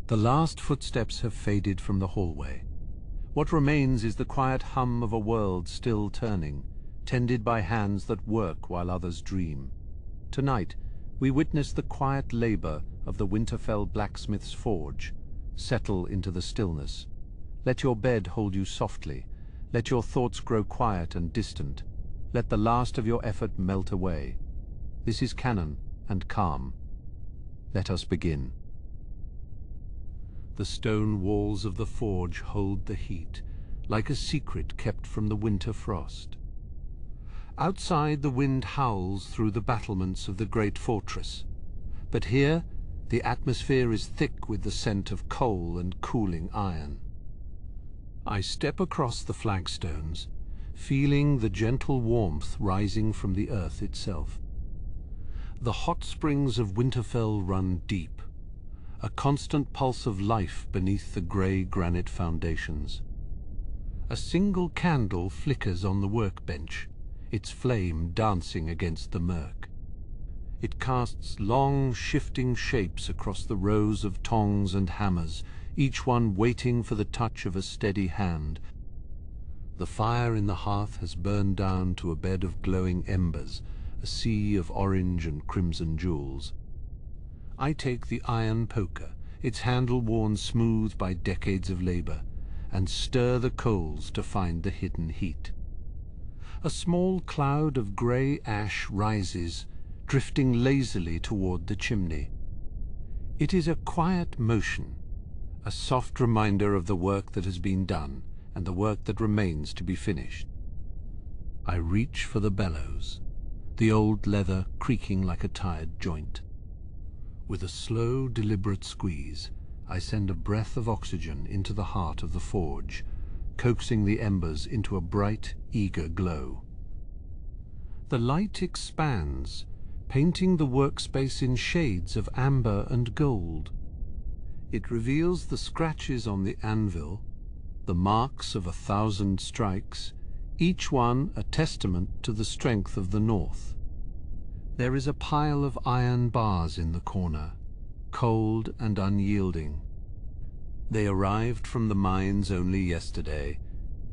The last footsteps have faded from the hallway. What remains is the quiet hum of a world still turning, tended by hands that work while others dream. Tonight, we witness the quiet labor of the Winterfell blacksmith's forge settle into the stillness. Let your bed hold you softly. Let your thoughts grow quiet and distant. Let the last of your effort melt away. This is canon and calm. Let us begin. The stone walls of the forge hold the heat, like a secret kept from the winter frost. Outside, the wind howls through the battlements of the great fortress. But here, the atmosphere is thick with the scent of coal and cooling iron. I step across the flagstones, feeling the gentle warmth rising from the earth itself. The hot springs of Winterfell run deep, a constant pulse of life beneath the grey granite foundations. A single candle flickers on the workbench, its flame dancing against the murk. It casts long, shifting shapes across the rows of tongs and hammers, each one waiting for the touch of a steady hand. The fire in the hearth has burned down to a bed of glowing embers, a sea of orange and crimson jewels. I take the iron poker, its handle worn smooth by decades of labor, and stir the coals to find the hidden heat. A small cloud of grey ash rises, drifting lazily toward the chimney. It is a quiet motion, a soft reminder of the work that has been done and the work that remains to be finished. I reach for the bellows, the old leather creaking like a tired joint. With a slow, deliberate squeeze, I send a breath of oxygen into the heart of the forge, coaxing the embers into a bright, eager glow. The light expands, painting the workspace in shades of amber and gold. It reveals the scratches on the anvil, the marks of 1,000 strikes, each one a testament to the strength of the North. There is a pile of iron bars in the corner, cold and unyielding. They arrived from the mines only yesterday,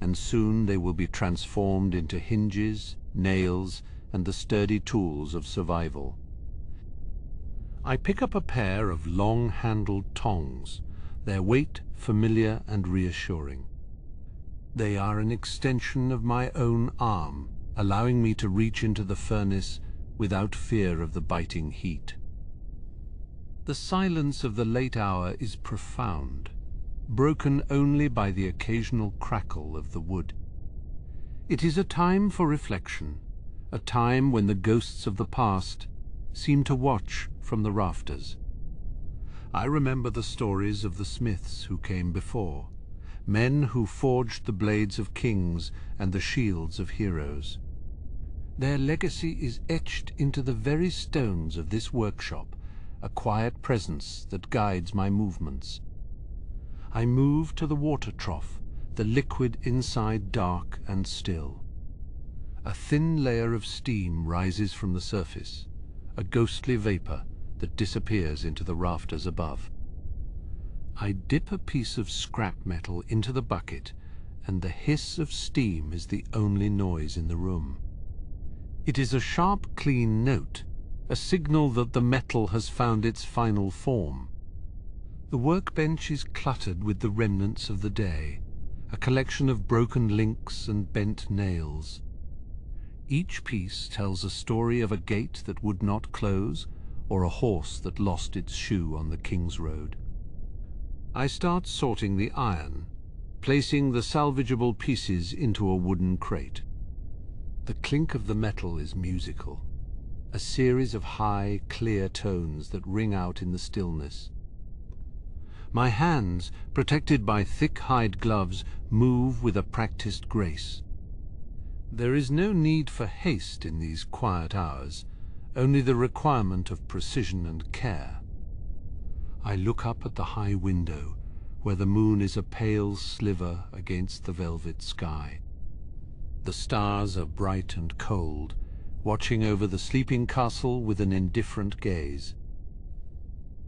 and soon they will be transformed into hinges, nails, and the sturdy tools of survival. I pick up a pair of long-handled tongs, their weight familiar and reassuring. They are an extension of my own arm, allowing me to reach into the furnace without fear of the biting heat. The silence of the late hour is profound, broken only by the occasional crackle of the wood. It is a time for reflection, a time when the ghosts of the past seem to watch from the rafters. I remember the stories of the smiths who came before, men who forged the blades of kings and the shields of heroes. Their legacy is etched into the very stones of this workshop, a quiet presence that guides my movements. I move to the water trough, the liquid inside dark and still. A thin layer of steam rises from the surface, a ghostly vapor that disappears into the rafters above. I dip a piece of scrap metal into the bucket, and the hiss of steam is the only noise in the room. It is a sharp, clean note, a signal that the metal has found its final form. The workbench is cluttered with the remnants of the day, a collection of broken links and bent nails. Each piece tells a story of a gate that would not close, or a horse that lost its shoe on the King's Road. I start sorting the iron, placing the salvageable pieces into a wooden crate. The clink of the metal is musical, a series of high, clear tones that ring out in the stillness. My hands, protected by thick hide gloves, move with a practiced grace. There is no need for haste in these quiet hours, only the requirement of precision and care. I look up at the high window, where the moon is a pale sliver against the velvet sky. The stars are bright and cold, watching over the sleeping castle with an indifferent gaze.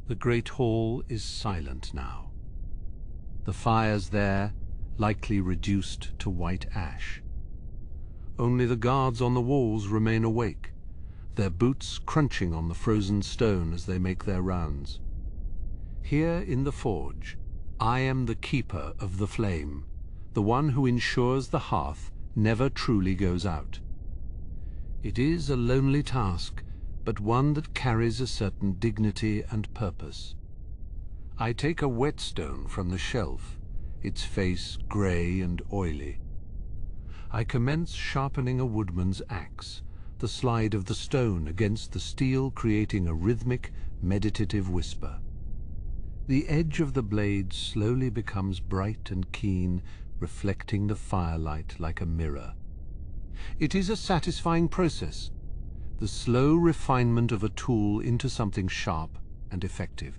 The great hall is silent now. The fires there likely reduced to white ash. Only the guards on the walls remain awake, their boots crunching on the frozen stone as they make their rounds. Here in the forge, I am the keeper of the flame, the one who ensures the hearth never truly goes out. It is a lonely task, but one that carries a certain dignity and purpose. I take a whetstone from the shelf, its face grey and oily. I commence sharpening a woodman's axe, the slide of the stone against the steel creating a rhythmic, meditative whisper. The edge of the blade slowly becomes bright and keen, reflecting the firelight like a mirror. It is a satisfying process, the slow refinement of a tool into something sharp and effective.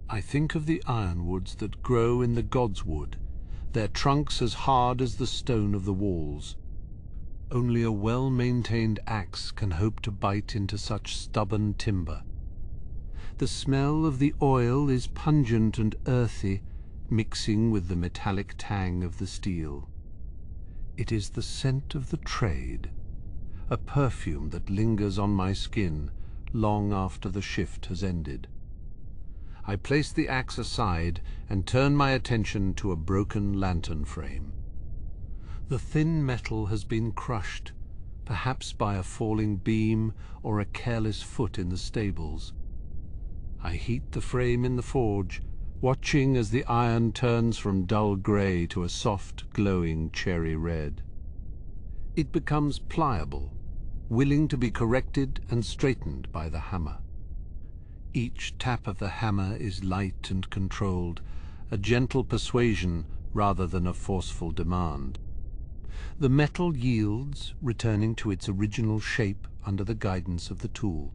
I think of the ironwoods that grow in the godswood, their trunks as hard as the stone of the walls. Only a well-maintained axe can hope to bite into such stubborn timber. The smell of the oil is pungent and earthy, mixing with the metallic tang of the steel. It is the scent of the trade, a perfume that lingers on my skin long after the shift has ended. I place the axe aside and turn my attention to a broken lantern frame. The thin metal has been crushed, perhaps by a falling beam or a careless foot in the stables. I heat the frame in the forge, watching as the iron turns from dull grey to a soft, glowing cherry red. It becomes pliable, willing to be corrected and straightened by the hammer. Each tap of the hammer is light and controlled, a gentle persuasion rather than a forceful demand. The metal yields, returning to its original shape under the guidance of the tool.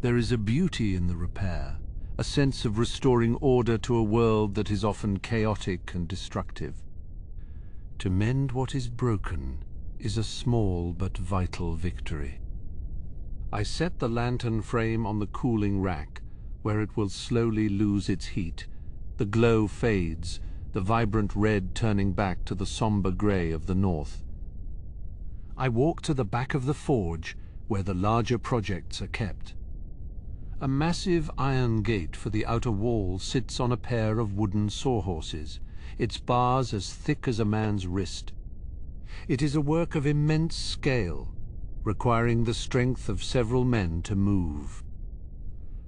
There is a beauty in the repair, a sense of restoring order to a world that is often chaotic and destructive. To mend what is broken is a small but vital victory. I set the lantern frame on the cooling rack, where it will slowly lose its heat. The glow fades, the vibrant red turning back to the somber grey of the north. I walk to the back of the forge, where the larger projects are kept. A massive iron gate for the outer wall sits on a pair of wooden sawhorses, its bars as thick as a man's wrist. It is a work of immense scale, requiring the strength of several men to move.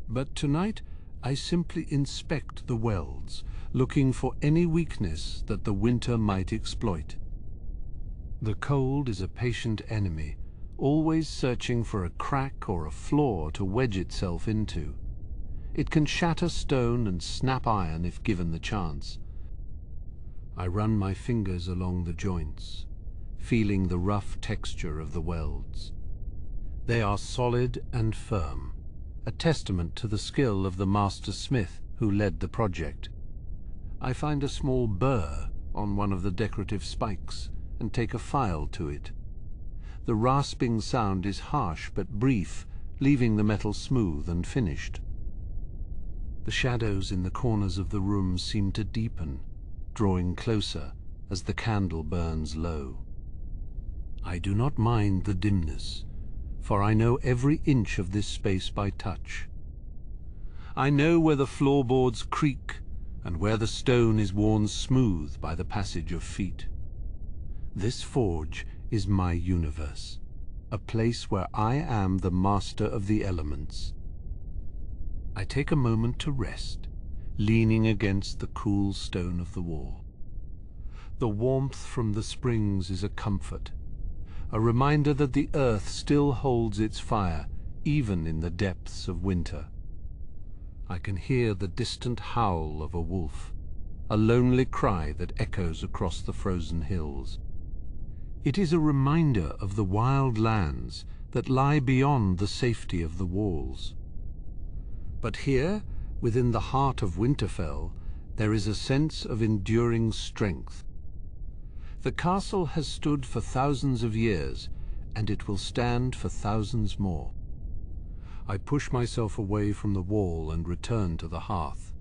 But tonight I simply inspect the welds, looking for any weakness that the winter might exploit. The cold is a patient enemy, always searching for a crack or a flaw to wedge itself into. It can shatter stone and snap iron if given the chance. I run my fingers along the joints, feeling the rough texture of the welds. They are solid and firm, a testament to the skill of the master smith who led the project. I find a small burr on one of the decorative spikes and take a file to it. The rasping sound is harsh but brief, leaving the metal smooth and finished. The shadows in the corners of the room seem to deepen, drawing closer as the candle burns low. I do not mind the dimness, for I know every inch of this space by touch. I know where the floorboards creak and where the stone is worn smooth by the passage of feet. This forge is my universe, a place where I am the master of the elements. I take a moment to rest, leaning against the cool stone of the wall. The warmth from the springs is a comfort, a reminder that the earth still holds its fire, even in the depths of winter. I can hear the distant howl of a wolf, a lonely cry that echoes across the frozen hills. It is a reminder of the wild lands that lie beyond the safety of the walls. But here, within the heart of Winterfell, there is a sense of enduring strength. The castle has stood for thousands of years, and it will stand for thousands more. I push myself away from the wall and return to the hearth.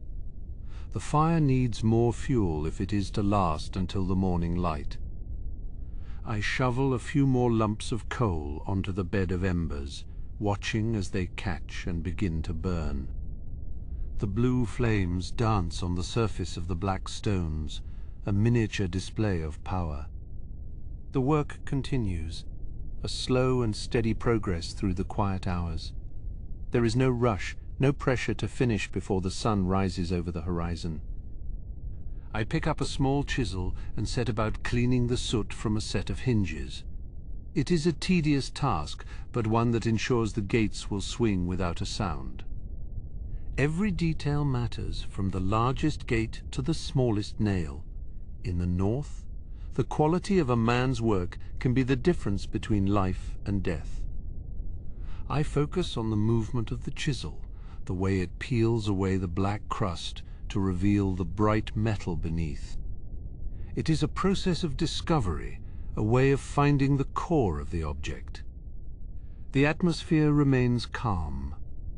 The fire needs more fuel if it is to last until the morning light. I shovel a few more lumps of coal onto the bed of embers, watching as they catch and begin to burn. The blue flames dance on the surface of the black stones, a miniature display of power. The work continues, a slow and steady progress through the quiet hours. There is no rush, no pressure to finish before the sun rises over the horizon. I pick up a small chisel and set about cleaning the soot from a set of hinges. It is a tedious task, but one that ensures the gates will swing without a sound. Every detail matters, from the largest gate to the smallest nail. In the north, the quality of a man's work can be the difference between life and death. I focus on the movement of the chisel, the way it peels away the black crust to reveal the bright metal beneath. It is a process of discovery, a way of finding the core of the object. The atmosphere remains calm,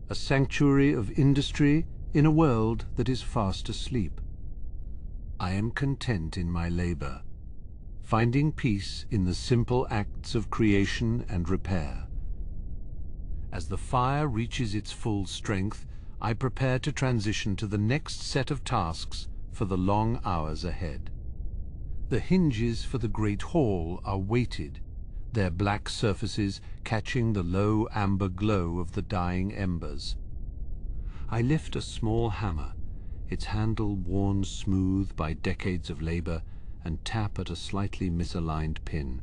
a sanctuary of industry in a world that is fast asleep. I am content in my labor, finding peace in the simple acts of creation and repair. As the fire reaches its full strength, I prepare to transition to the next set of tasks for the long hours ahead. The hinges for the great hall are weighted, their black surfaces catching the low amber glow of the dying embers. I lift a small hammer, its handle worn smooth by decades of labor, and tap at a slightly misaligned pin.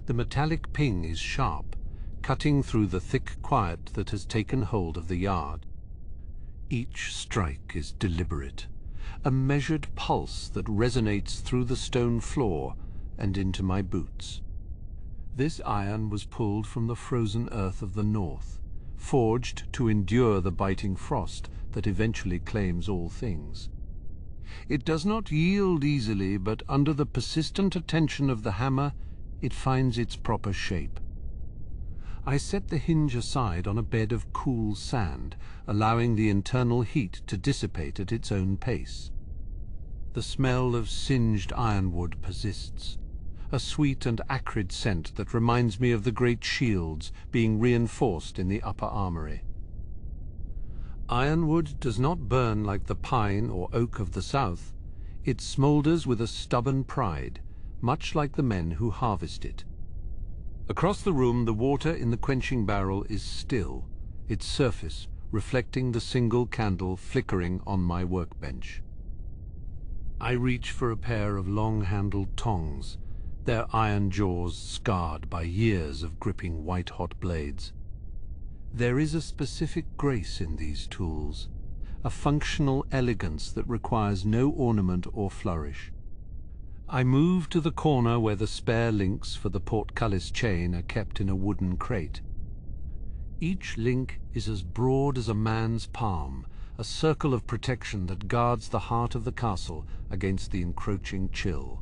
The metallic ping is sharp, cutting through the thick quiet that has taken hold of the yard. Each strike is deliberate, a measured pulse that resonates through the stone floor and into my boots. This iron was pulled from the frozen earth of the north, forged to endure the biting frost that eventually claims all things. It does not yield easily, but under the persistent attention of the hammer, it finds its proper shape. I set the hinge aside on a bed of cool sand, allowing the internal heat to dissipate at its own pace. The smell of singed ironwood persists, a sweet and acrid scent that reminds me of the great shields being reinforced in the upper armory. Ironwood does not burn like the pine or oak of the south. It smoulders with a stubborn pride, much like the men who harvest it. Across the room, the water in the quenching barrel is still, its surface reflecting the single candle flickering on my workbench. I reach for a pair of long-handled tongs, their iron jaws scarred by years of gripping white-hot blades. There is a specific grace in these tools, a functional elegance that requires no ornament or flourish. I move to the corner where the spare links for the portcullis chain are kept in a wooden crate. Each link is as broad as a man's palm, a circle of protection that guards the heart of the castle against the encroaching chill.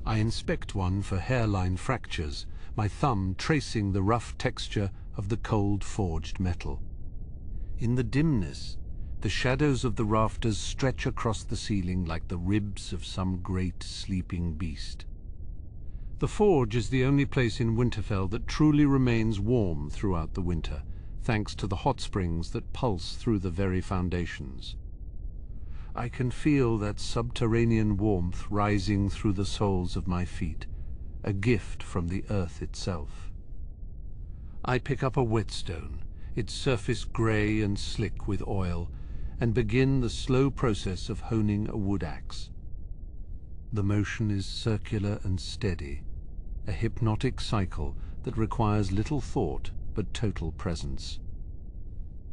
I inspect one for hairline fractures, my thumb tracing the rough texture of the cold forged metal. In the dimness, the shadows of the rafters stretch across the ceiling like the ribs of some great sleeping beast. The forge is the only place in Winterfell that truly remains warm throughout the winter, thanks to the hot springs that pulse through the very foundations. I can feel that subterranean warmth rising through the soles of my feet, a gift from the earth itself. I pick up a whetstone, its surface grey and slick with oil, and begin the slow process of honing a wood axe. The motion is circular and steady, a hypnotic cycle that requires little thought but total presence.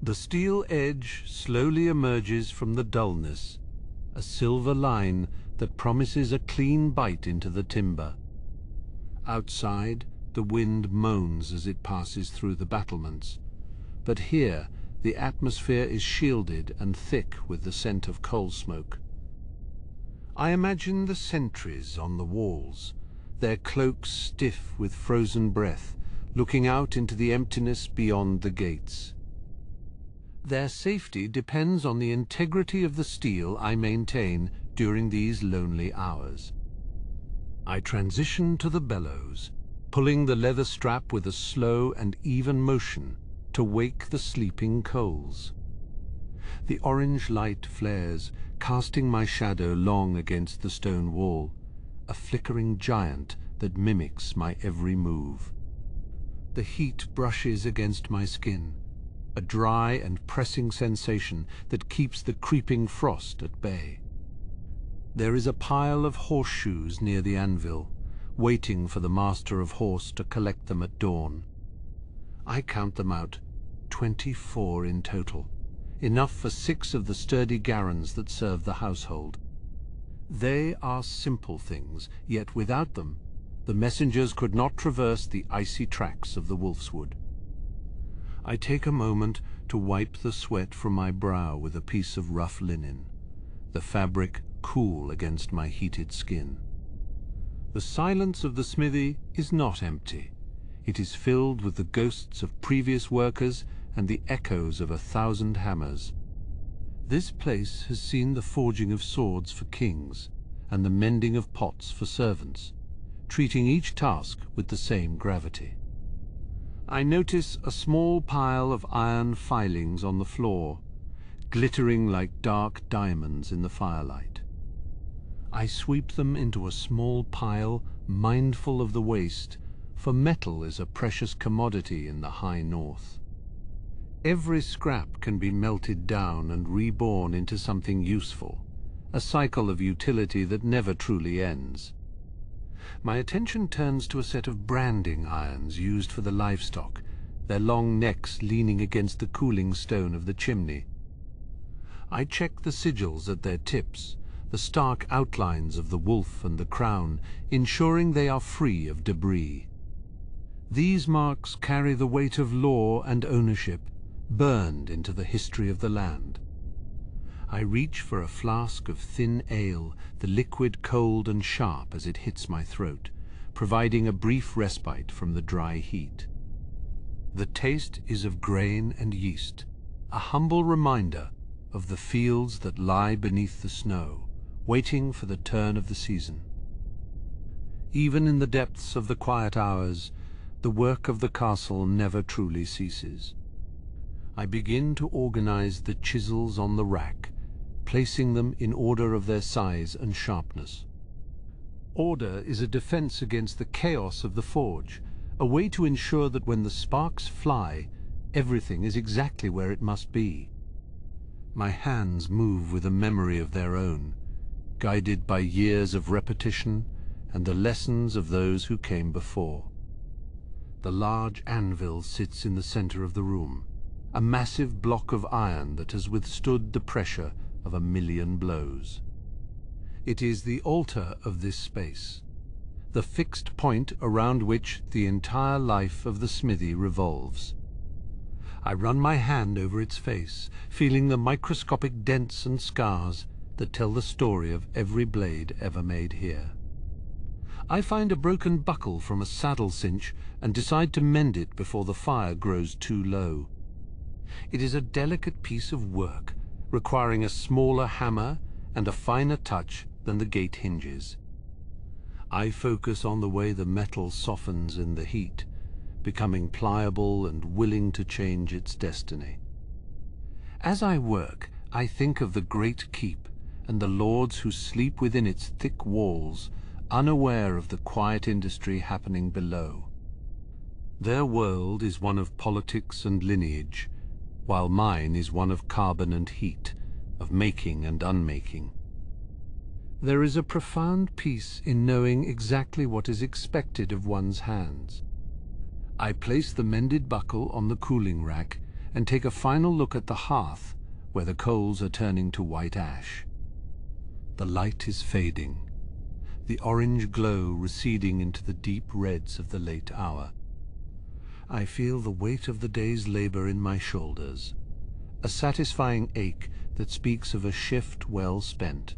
The steel edge slowly emerges from the dullness, a silver line that promises a clean bite into the timber. Outside, the wind moans as it passes through the battlements, but here the atmosphere is shielded and thick with the scent of coal smoke. I imagine the sentries on the walls, their cloaks stiff with frozen breath, looking out into the emptiness beyond the gates. Their safety depends on the integrity of the steel I maintain during these lonely hours. I transition to the bellows, pulling the leather strap with a slow and even motion to wake the sleeping coals. The orange light flares, casting my shadow long against the stone wall, a flickering giant that mimics my every move. The heat brushes against my skin, a dry and pressing sensation that keeps the creeping frost at bay. There is a pile of horseshoes near the anvil, waiting for the master of horse to collect them at dawn. I count them out, 24 in total, enough for 6 of the sturdy garrons that serve the household. They are simple things, yet without them, the messengers could not traverse the icy tracks of the wolfswood. I take a moment to wipe the sweat from my brow with a piece of rough linen, the fabric cool against my heated skin. The silence of the smithy is not empty. It is filled with the ghosts of previous workers and the echoes of 1,000 hammers. This place has seen the forging of swords for kings and the mending of pots for servants, treating each task with the same gravity. I notice a small pile of iron filings on the floor, glittering like dark diamonds in the firelight. I sweep them into a small pile, mindful of the waste, for metal is a precious commodity in the high north. Every scrap can be melted down and reborn into something useful, a cycle of utility that never truly ends. My attention turns to a set of branding irons used for the livestock, their long necks leaning against the cooling stone of the chimney. I check the sigils at their tips, the stark outlines of the wolf and the crown, ensuring they are free of debris. These marks carry the weight of law and ownership, burned into the history of the land. I reach for a flask of thin ale, the liquid cold and sharp as it hits my throat, providing a brief respite from the dry heat. The taste is of grain and yeast, a humble reminder of the fields that lie beneath the snow, waiting for the turn of the season. Even in the depths of the quiet hours, the work of the castle never truly ceases. I begin to organize the chisels on the rack, placing them in order of their size and sharpness. Order is a defense against the chaos of the forge, a way to ensure that when the sparks fly, everything is exactly where it must be. My hands move with a memory of their own, guided by years of repetition and the lessons of those who came before. The large anvil sits in the center of the room, a massive block of iron that has withstood the pressure of 1,000,000 blows. It is the altar of this space, the fixed point around which the entire life of the smithy revolves. I run my hand over its face, feeling the microscopic dents and scars that tell the story of every blade ever made here. I find a broken buckle from a saddle cinch and decide to mend it before the fire grows too low. It is a delicate piece of work, requiring a smaller hammer and a finer touch than the gate hinges. I focus on the way the metal softens in the heat, becoming pliable and willing to change its destiny. As I work, I think of the great keep and the lords who sleep within its thick walls, unaware of the quiet industry happening below. Their world is one of politics and lineage, while mine is one of carbon and heat, of making and unmaking. There is a profound peace in knowing exactly what is expected of one's hands. I place the mended buckle on the cooling rack and take a final look at the hearth, where the coals are turning to white ash. The light is fading, the orange glow receding into the deep reds of the late hour. I feel the weight of the day's labor in my shoulders, a satisfying ache that speaks of a shift well spent.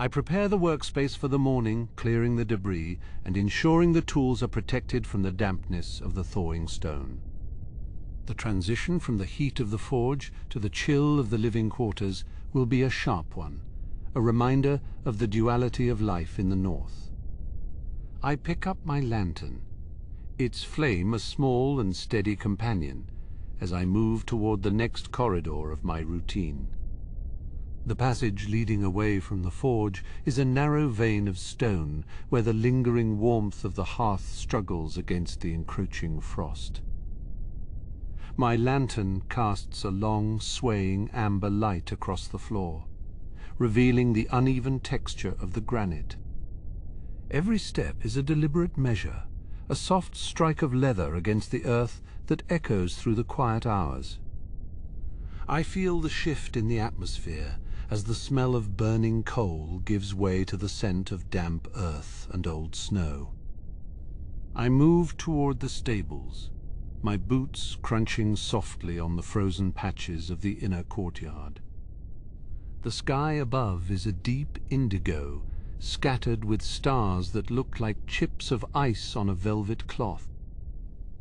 I prepare the workspace for the morning, clearing the debris and ensuring the tools are protected from the dampness of the thawing stone. The transition from the heat of the forge to the chill of the living quarters will be a sharp one, a reminder of the duality of life in the north. I pick up my lantern, its flame a small and steady companion, as I move toward the next corridor of my routine. The passage leading away from the forge is a narrow vein of stone where the lingering warmth of the hearth struggles against the encroaching frost. My lantern casts a long, swaying amber light across the floor, revealing the uneven texture of the granite. Every step is a deliberate measure, a soft strike of leather against the earth that echoes through the quiet hours. I feel the shift in the atmosphere as the smell of burning coal gives way to the scent of damp earth and old snow. I move toward the stables, my boots crunching softly on the frozen patches of the inner courtyard. The sky above is a deep indigo, scattered with stars that look like chips of ice on a velvet cloth.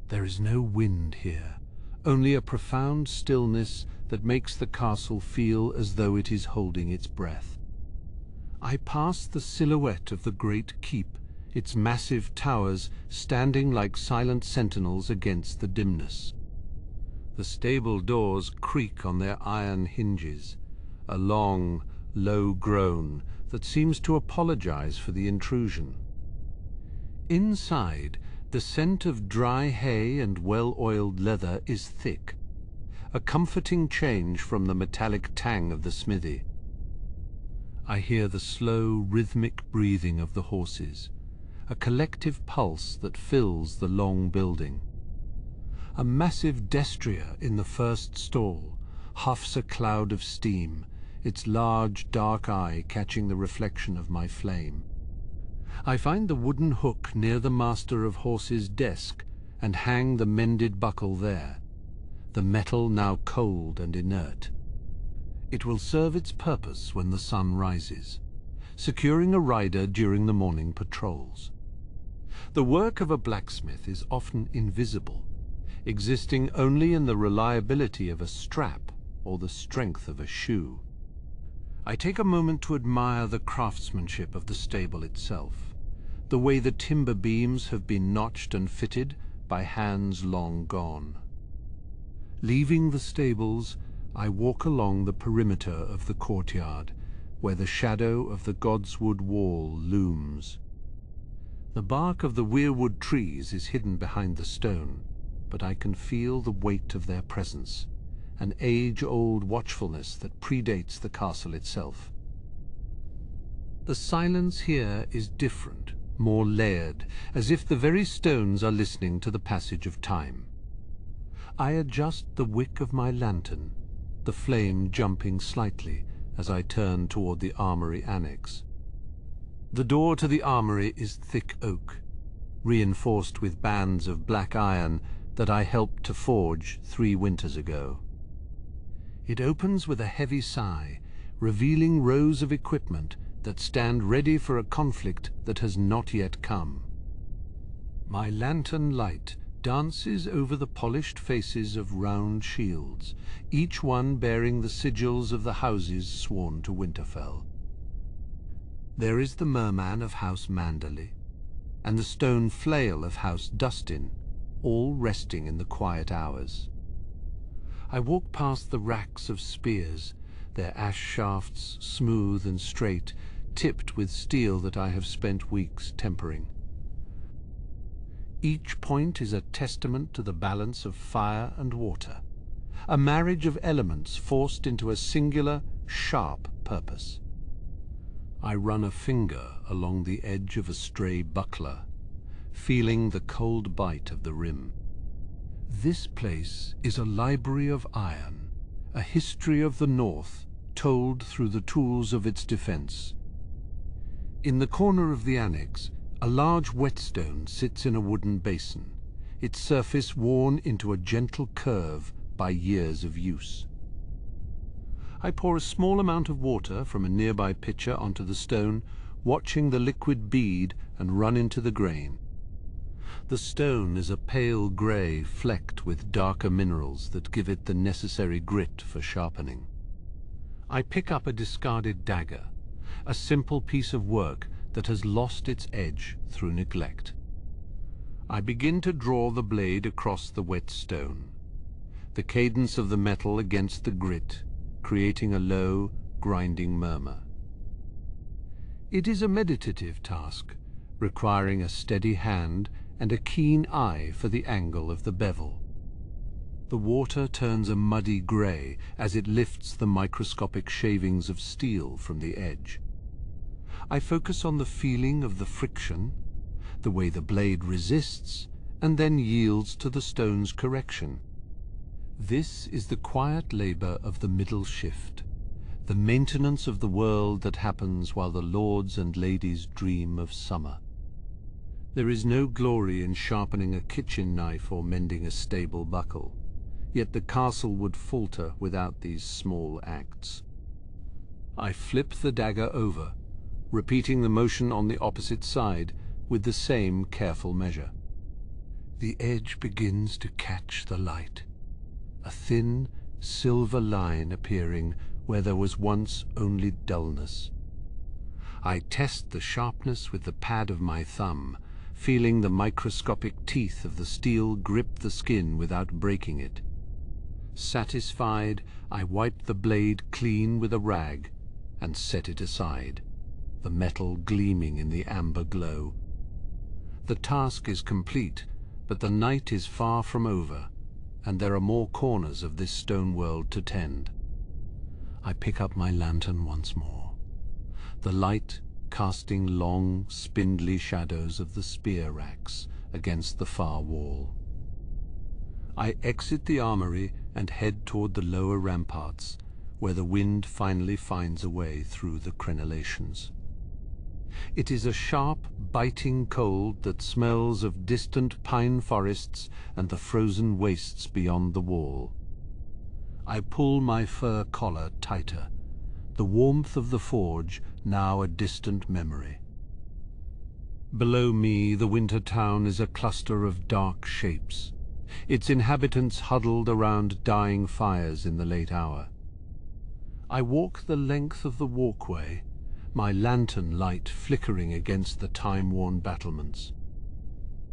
There is no wind here, only a profound stillness that makes the castle feel as though it is holding its breath. I pass the silhouette of the great keep, its massive towers standing like silent sentinels against the dimness. The stable doors creak on their iron hinges, a long, low groan that seems to apologize for the intrusion. Inside, the scent of dry hay and well-oiled leather is thick, a comforting change from the metallic tang of the smithy. I hear the slow, rhythmic breathing of the horses, a collective pulse that fills the long building. A massive destrier in the first stall huffs a cloud of steam, its large, dark eye catching the reflection of my flame. I find the wooden hook near the master of horses' desk and hang the mended buckle there, the metal now cold and inert. It will serve its purpose when the sun rises, securing a rider during the morning patrols. The work of a blacksmith is often invisible, existing only in the reliability of a strap or the strength of a shoe. I take a moment to admire the craftsmanship of the stable itself, the way the timber beams have been notched and fitted by hands long gone. Leaving the stables, I walk along the perimeter of the courtyard, where the shadow of the Godswood wall looms. The bark of the weirwood trees is hidden behind the stone, but I can feel the weight of their presence, an age-old watchfulness that predates the castle itself. The silence here is different, more layered, as if the very stones are listening to the passage of time. I adjust the wick of my lantern, the flame jumping slightly as I turn toward the armory annex. The door to the armory is thick oak, reinforced with bands of black iron that I helped to forge 3 winters ago. It opens with a heavy sigh, revealing rows of equipment that stand ready for a conflict that has not yet come. My lantern light dances over the polished faces of round shields, each one bearing the sigils of the houses sworn to Winterfell. There is the merman of House Manderley, and the stone flail of House Dustin, all resting in the quiet hours. I walk past the racks of spears, their ash shafts smooth and straight, tipped with steel that I have spent weeks tempering. Each point is a testament to the balance of fire and water, a marriage of elements forced into a singular, sharp purpose. I run a finger along the edge of a stray buckler, feeling the cold bite of the rim. This place is a library of iron, a history of the North told through the tools of its defense. In the corner of the annex, a large whetstone sits in a wooden basin, its surface worn into a gentle curve by years of use. I pour a small amount of water from a nearby pitcher onto the stone, watching the liquid bead and run into the grain. The stone is a pale grey flecked with darker minerals that give it the necessary grit for sharpening. I pick up a discarded dagger, a simple piece of work that has lost its edge through neglect. I begin to draw the blade across the wet stone, the cadence of the metal against the grit, creating a low, grinding murmur. It is a meditative task, requiring a steady hand and a keen eye for the angle of the bevel. The water turns a muddy grey as it lifts the microscopic shavings of steel from the edge. I focus on the feeling of the friction, the way the blade resists and then yields to the stone's correction. This is the quiet labour of the middle shift, the maintenance of the world that happens while the lords and ladies dream of summer. There is no glory in sharpening a kitchen knife or mending a stable buckle, yet the castle would falter without these small acts. I flip the dagger over, repeating the motion on the opposite side with the same careful measure. The edge begins to catch the light, a thin, silver line appearing where there was once only dullness. I test the sharpness with the pad of my thumb, feeling the microscopic teeth of the steel grip the skin without breaking it. Satisfied, I wipe the blade clean with a rag and set it aside, the metal gleaming in the amber glow. The task is complete, but the night is far from over, and there are more corners of this stone world to tend. I pick up my lantern once more, the light casting long, spindly shadows of the spear racks against the far wall. I exit the armory and head toward the lower ramparts, where the wind finally finds a way through the crenellations. It is a sharp, biting cold that smells of distant pine forests and the frozen wastes beyond the wall. I pull my fur collar tighter, the warmth of the forge now a distant memory. Below me, the winter town is a cluster of dark shapes, its inhabitants huddled around dying fires in the late hour. I walk the length of the walkway, my lantern light flickering against the time-worn battlements.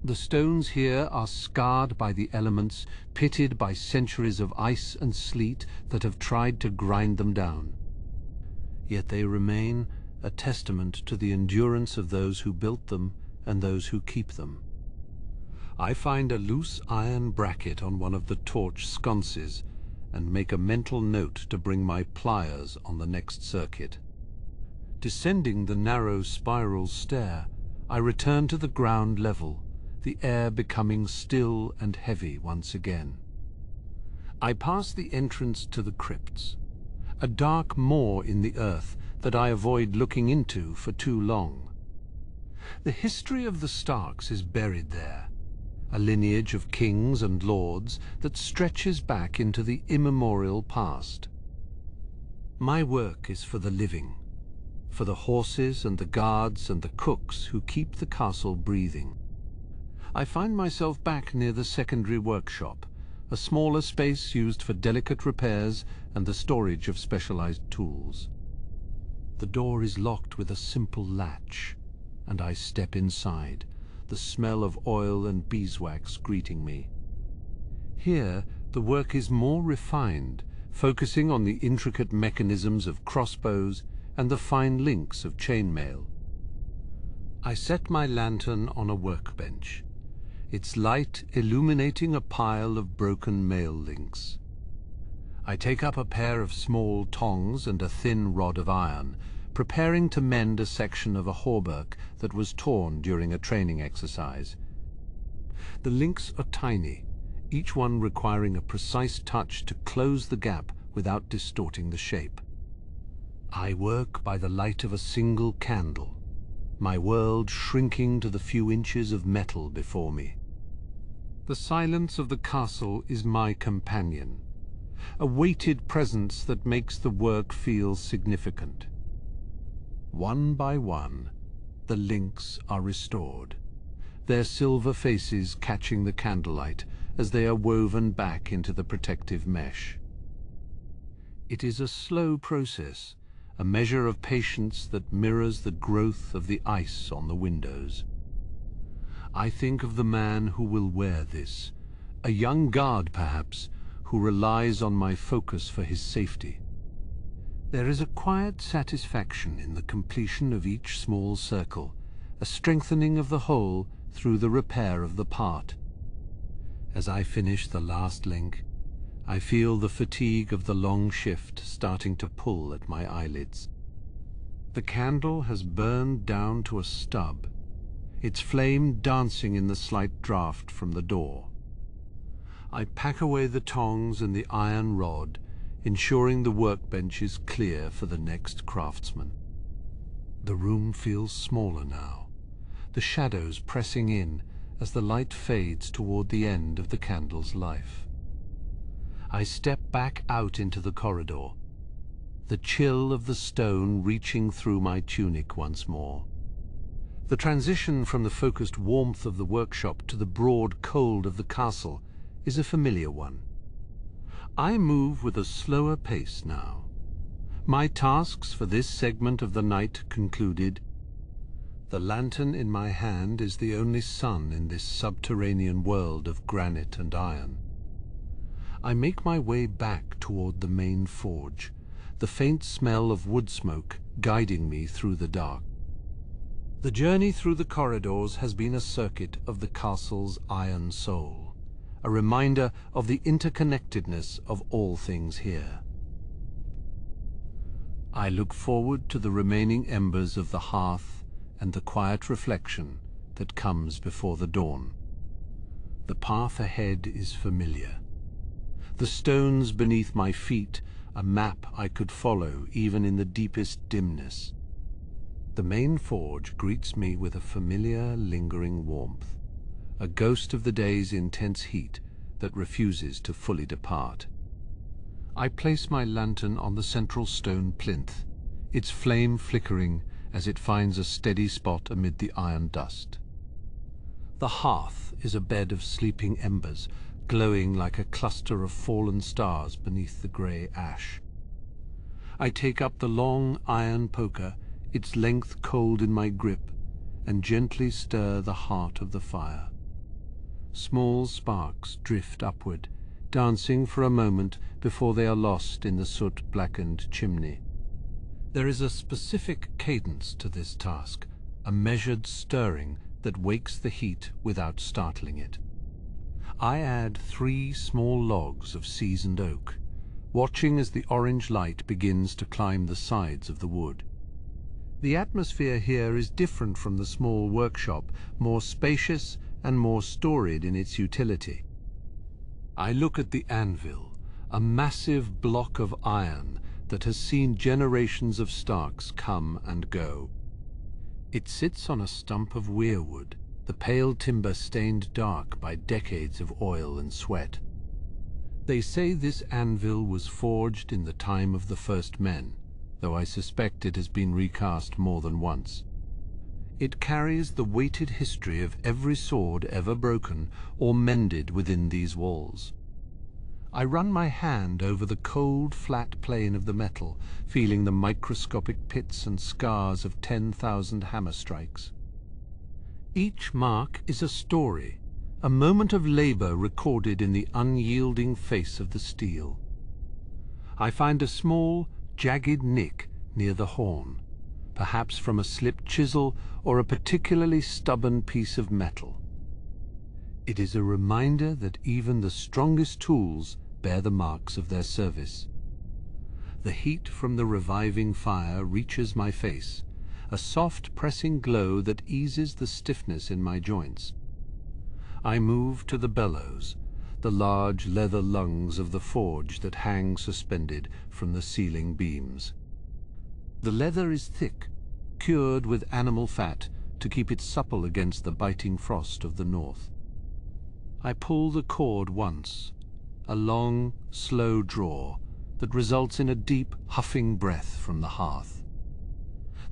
The stones here are scarred by the elements, pitted by centuries of ice and sleet that have tried to grind them down. Yet they remain a testament to the endurance of those who built them and those who keep them. I find a loose iron bracket on one of the torch sconces and make a mental note to bring my pliers on the next circuit. Descending the narrow spiral stair, I return to the ground level, the air becoming still and heavy once again. I pass the entrance to the crypts, a dark maw in the earth that I avoid looking into for too long. The history of the Starks is buried there, a lineage of kings and lords that stretches back into the immemorial past. My work is for the living, for the horses and the guards and the cooks who keep the castle breathing. I find myself back near the secondary workshop, a smaller space used for delicate repairs and the storage of specialized tools. The door is locked with a simple latch, and I step inside, the smell of oil and beeswax greeting me. Here, the work is more refined, focusing on the intricate mechanisms of crossbows and the fine links of chainmail. I set my lantern on a workbench, its light illuminating a pile of broken mail links. I take up a pair of small tongs and a thin rod of iron, preparing to mend a section of a hauberk that was torn during a training exercise. The links are tiny, each one requiring a precise touch to close the gap without distorting the shape. I work by the light of a single candle, my world shrinking to the few inches of metal before me. The silence of the castle is my companion, a weighted presence that makes the work feel significant. One by one, the links are restored, their silver faces catching the candlelight as they are woven back into the protective mesh. It is a slow process, a measure of patience that mirrors the growth of the ice on the windows. I think of the man who will wear this, a young guard perhaps, who relies on my focus for his safety. There is a quiet satisfaction in the completion of each small circle, a strengthening of the whole through the repair of the part. As I finish the last link, I feel the fatigue of the long shift starting to pull at my eyelids. The candle has burned down to a stub, its flame dancing in the slight draught from the door. I pack away the tongs and the iron rod, ensuring the workbench is clear for the next craftsman. The room feels smaller now, the shadows pressing in as the light fades toward the end of the candle's life. I step back out into the corridor, the chill of the stone reaching through my tunic once more. The transition from the focused warmth of the workshop to the broad cold of the castle is a familiar one. I move with a slower pace now. My tasks for this segment of the night concluded. The lantern in my hand is the only sun in this subterranean world of granite and iron. I make my way back toward the main forge, the faint smell of wood smoke guiding me through the dark. The journey through the corridors has been a circuit of the castle's iron soul, a reminder of the interconnectedness of all things here. I look forward to the remaining embers of the hearth and the quiet reflection that comes before the dawn. The path ahead is familiar. The stones beneath my feet, a map I could follow even in the deepest dimness. The main forge greets me with a familiar, lingering warmth, a ghost of the day's intense heat that refuses to fully depart. I place my lantern on the central stone plinth, its flame flickering as it finds a steady spot amid the iron dust. The hearth is a bed of sleeping embers, glowing like a cluster of fallen stars beneath the grey ash. I take up the long iron poker, its length cold in my grip, and gently stir the heart of the fire. Small sparks drift upward, dancing for a moment before they are lost in the soot-blackened chimney. There is a specific cadence to this task, a measured stirring that wakes the heat without startling it. I add 3 small logs of seasoned oak, watching as the orange light begins to climb the sides of the wood. The atmosphere here is different from the small workshop, more spacious and more storied in its utility. I look at the anvil, a massive block of iron that has seen generations of Starks come and go. It sits on a stump of weirwood, the pale timber stained dark by decades of oil and sweat. They say this anvil was forged in the time of the first men, though I suspect it has been recast more than once. It carries the weighted history of every sword ever broken or mended within these walls. I run my hand over the cold, flat plane of the metal, feeling the microscopic pits and scars of 10,000 hammer strikes. Each mark is a story, a moment of labor recorded in the unyielding face of the steel. I find a small, jagged nick near the horn, perhaps from a slipped chisel or a particularly stubborn piece of metal. It is a reminder that even the strongest tools bear the marks of their service. The heat from the reviving fire reaches my face, a soft pressing glow that eases the stiffness in my joints. I move to the bellows, the large leather lungs of the forge that hang suspended from the ceiling beams. The leather is thick, cured with animal fat to keep it supple against the biting frost of the north. I pull the cord once, a long, slow draw that results in a deep, huffing breath from the hearth.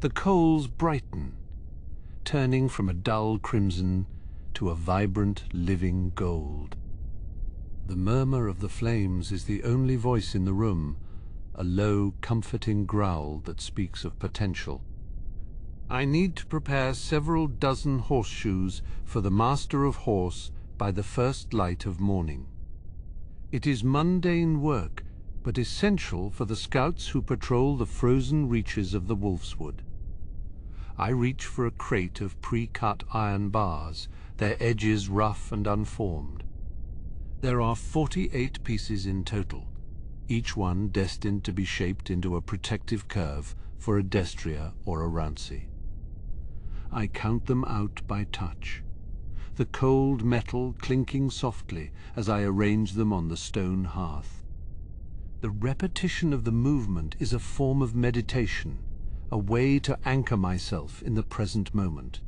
The coals brighten, turning from a dull crimson to a vibrant, living gold. The murmur of the flames is the only voice in the room, a low, comforting growl that speaks of potential. I need to prepare several dozen horseshoes for the master of horse by the first light of morning. It is mundane work, but essential for the scouts who patrol the frozen reaches of the Wolfswood. I reach for a crate of pre-cut iron bars, their edges rough and unformed. There are 48 pieces in total, each one destined to be shaped into a protective curve for a destrier or a rouncey. I count them out by touch, the cold metal clinking softly as I arrange them on the stone hearth. The repetition of the movement is a form of meditation, a way to anchor myself in the present moment.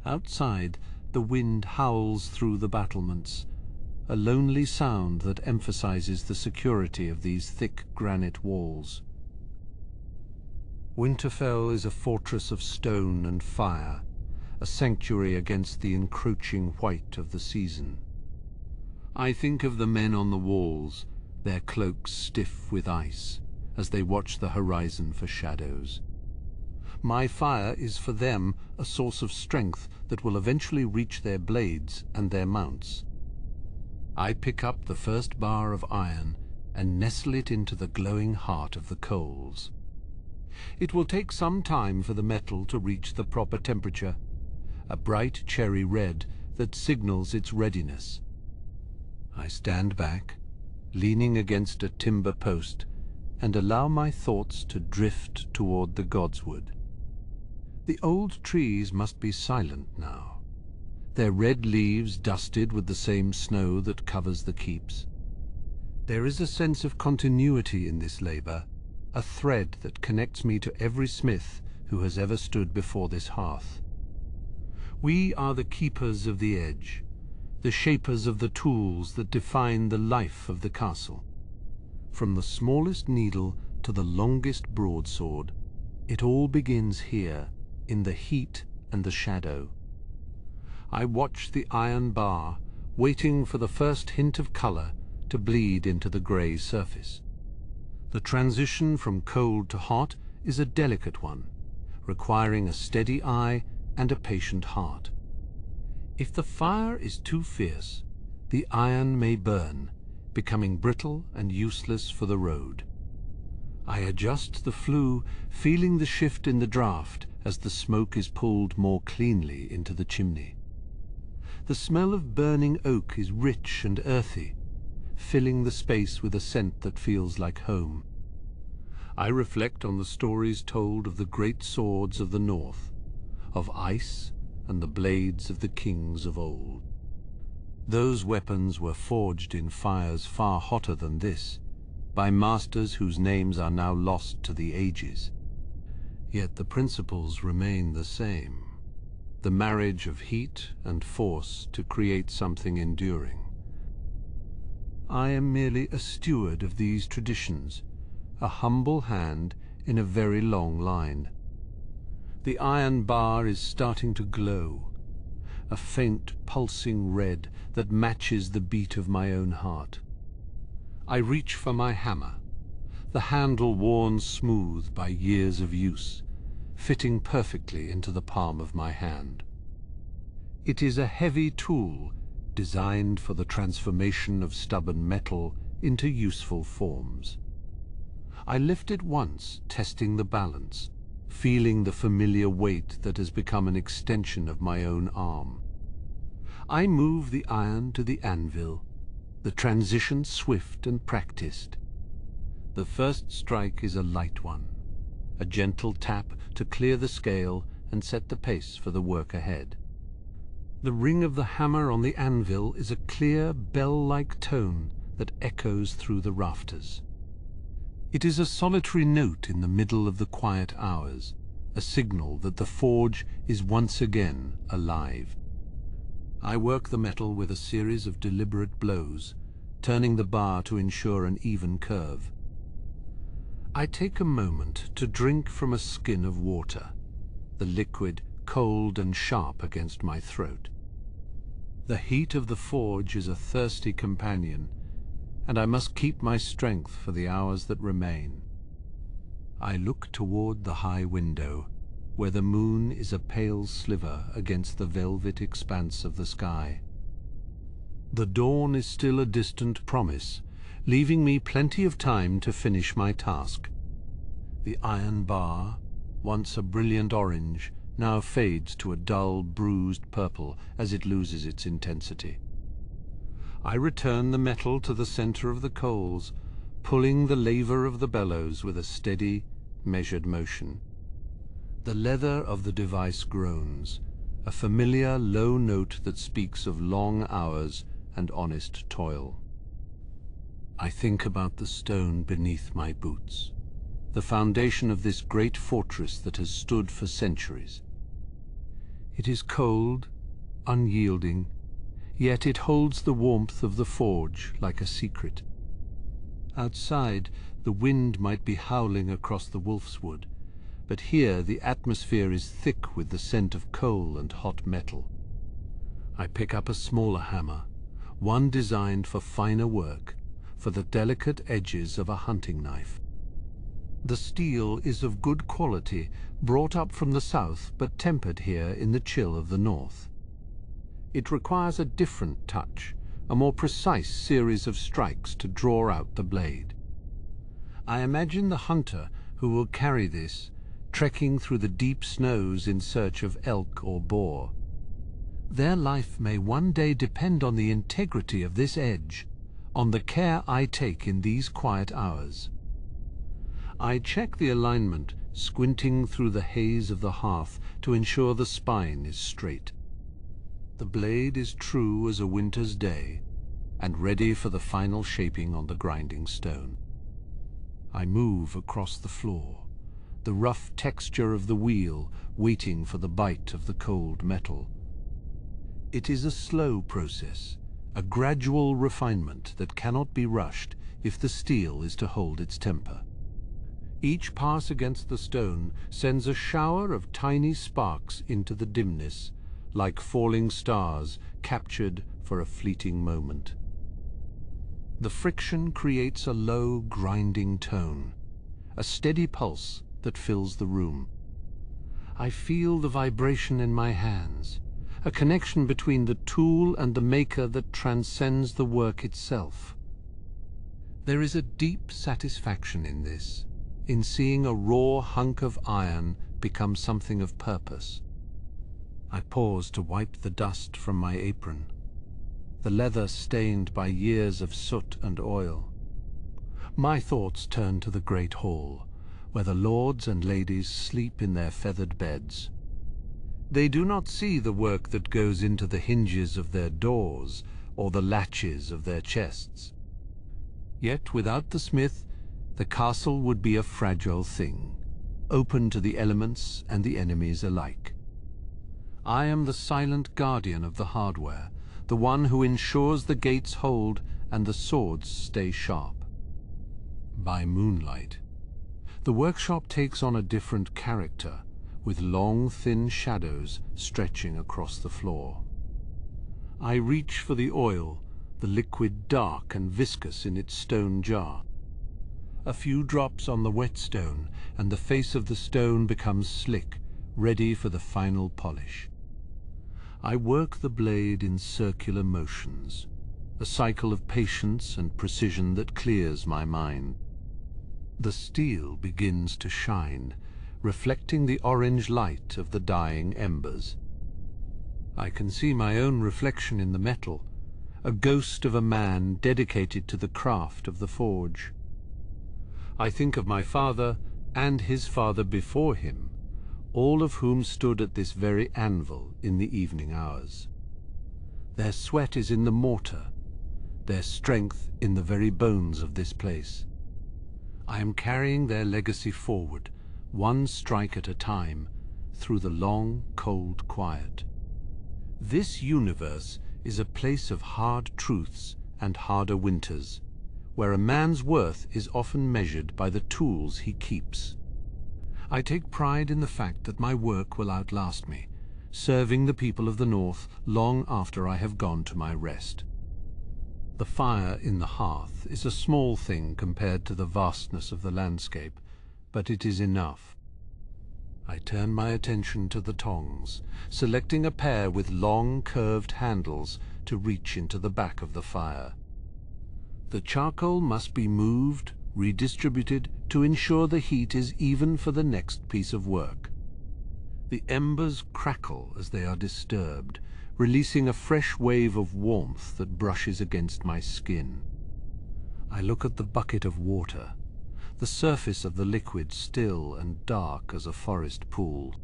Outside, the wind howls through the battlements, a lonely sound that emphasizes the security of these thick granite walls. Winterfell is a fortress of stone and fire, a sanctuary against the encroaching white of the season. I think of the men on the walls, their cloaks stiff with ice, as they watch the horizon for shadows. My fire is for them a source of strength that will eventually reach their blades and their mounts. I pick up the first bar of iron and nestle it into the glowing heart of the coals. It will take some time for the metal to reach the proper temperature, a bright cherry red that signals its readiness. I stand back, leaning against a timber post, and allow my thoughts to drift toward the godswood. The old trees must be silent now, their red leaves dusted with the same snow that covers the keeps. There is a sense of continuity in this labor, a thread that connects me to every smith who has ever stood before this hearth. We are the keepers of the edge, the shapers of the tools that define the life of the castle. From the smallest needle to the longest broadsword, it all begins here, in the heat and the shadow. I watch the iron bar, waiting for the first hint of color to bleed into the gray surface. The transition from cold to hot is a delicate one, requiring a steady eye and a patient heart. If the fire is too fierce, the iron may burn, becoming brittle and useless for the road. I adjust the flue, feeling the shift in the draft as the smoke is pulled more cleanly into the chimney. The smell of burning oak is rich and earthy, filling the space with a scent that feels like home. I reflect on the stories told of the great swords of the north, of ice and the blades of the kings of old. Those weapons were forged in fires far hotter than this, by masters whose names are now lost to the ages. Yet the principles remain the same, the marriage of heat and force to create something enduring. I am merely a steward of these traditions, a humble hand in a very long line. The iron bar is starting to glow, a faint pulsing red that matches the beat of my own heart. I reach for my hammer, the handle worn smooth by years of use, fitting perfectly into the palm of my hand. It is a heavy tool designed for the transformation of stubborn metal into useful forms. I lift it once, testing the balance, feeling the familiar weight that has become an extension of my own arm. I move the iron to the anvil, the transition swift and practiced. The first strike is a light one, a gentle tap to clear the scale and set the pace for the work ahead. The ring of the hammer on the anvil is a clear, bell-like tone that echoes through the rafters. It is a solitary note in the middle of the quiet hours, a signal that the forge is once again alive. I work the metal with a series of deliberate blows, turning the bar to ensure an even curve. I take a moment to drink from a skin of water, the liquid cold and sharp against my throat. The heat of the forge is a thirsty companion, and I must keep my strength for the hours that remain. I look toward the high window, where the moon is a pale sliver against the velvet expanse of the sky. The dawn is still a distant promise, leaving me plenty of time to finish my task. The iron bar, once a brilliant orange, now fades to a dull, bruised purple as it loses its intensity. I return the metal to the center of the coals, pulling the lever of the bellows with a steady, measured motion. The leather of the device groans, a familiar low note that speaks of long hours and honest toil. I think about the stone beneath my boots, the foundation of this great fortress that has stood for centuries. It is cold, unyielding, yet it holds the warmth of the forge like a secret. Outside, the wind might be howling across the wolf's wood, but here the atmosphere is thick with the scent of coal and hot metal. I pick up a smaller hammer, one designed for finer work, for the delicate edges of a hunting knife. The steel is of good quality, brought up from the south but tempered here in the chill of the north. It requires a different touch, a more precise series of strikes to draw out the blade. I imagine the hunter who will carry this, trekking through the deep snows in search of elk or boar. Their life may one day depend on the integrity of this edge, on the care I take in these quiet hours. I check the alignment, squinting through the haze of the hearth to ensure the spine is straight. The blade is true as a winter's day, and ready for the final shaping on the grinding stone. I move across the floor, the rough texture of the wheel waiting for the bite of the cold metal. It is a slow process, a gradual refinement that cannot be rushed if the steel is to hold its temper. Each pass against the stone sends a shower of tiny sparks into the dimness, like falling stars captured for a fleeting moment. The friction creates a low, grinding tone, a steady pulse that fills the room. I feel the vibration in my hands, a connection between the tool and the maker that transcends the work itself. There is a deep satisfaction in this, in seeing a raw hunk of iron become something of purpose. I pause to wipe the dust from my apron, the leather stained by years of soot and oil. My thoughts turn to the great hall, where the lords and ladies sleep in their feathered beds. They do not see the work that goes into the hinges of their doors or the latches of their chests. Yet without the smith, the castle would be a fragile thing, open to the elements and the enemies alike. I am the silent guardian of the hardware, the one who ensures the gates hold and the swords stay sharp. By moonlight, the workshop takes on a different character, with long, thin shadows stretching across the floor. I reach for the oil, the liquid dark and viscous in its stone jar. A few drops on the whetstone, and the face of the stone becomes slick, ready for the final polish. I work the blade in circular motions, a cycle of patience and precision that clears my mind. The steel begins to shine, reflecting the orange light of the dying embers. I can see my own reflection in the metal, a ghost of a man dedicated to the craft of the forge. I think of my father and his father before him, all of whom stood at this very anvil in the evening hours. Their sweat is in the mortar, their strength in the very bones of this place. I am carrying their legacy forward, one strike at a time, through the long, cold quiet. This universe is a place of hard truths and harder winters, where a man's worth is often measured by the tools he keeps. I take pride in the fact that my work will outlast me, serving the people of the North long after I have gone to my rest. The fire in the hearth is a small thing compared to the vastness of the landscape, but it is enough. I turn my attention to the tongs, selecting a pair with long curved handles to reach into the back of the fire. The charcoal must be moved, redistributed to ensure the heat is even for the next piece of work. The embers crackle as they are disturbed, releasing a fresh wave of warmth that brushes against my skin. I look at the bucket of water, the surface of the liquid still and dark as a forest pool.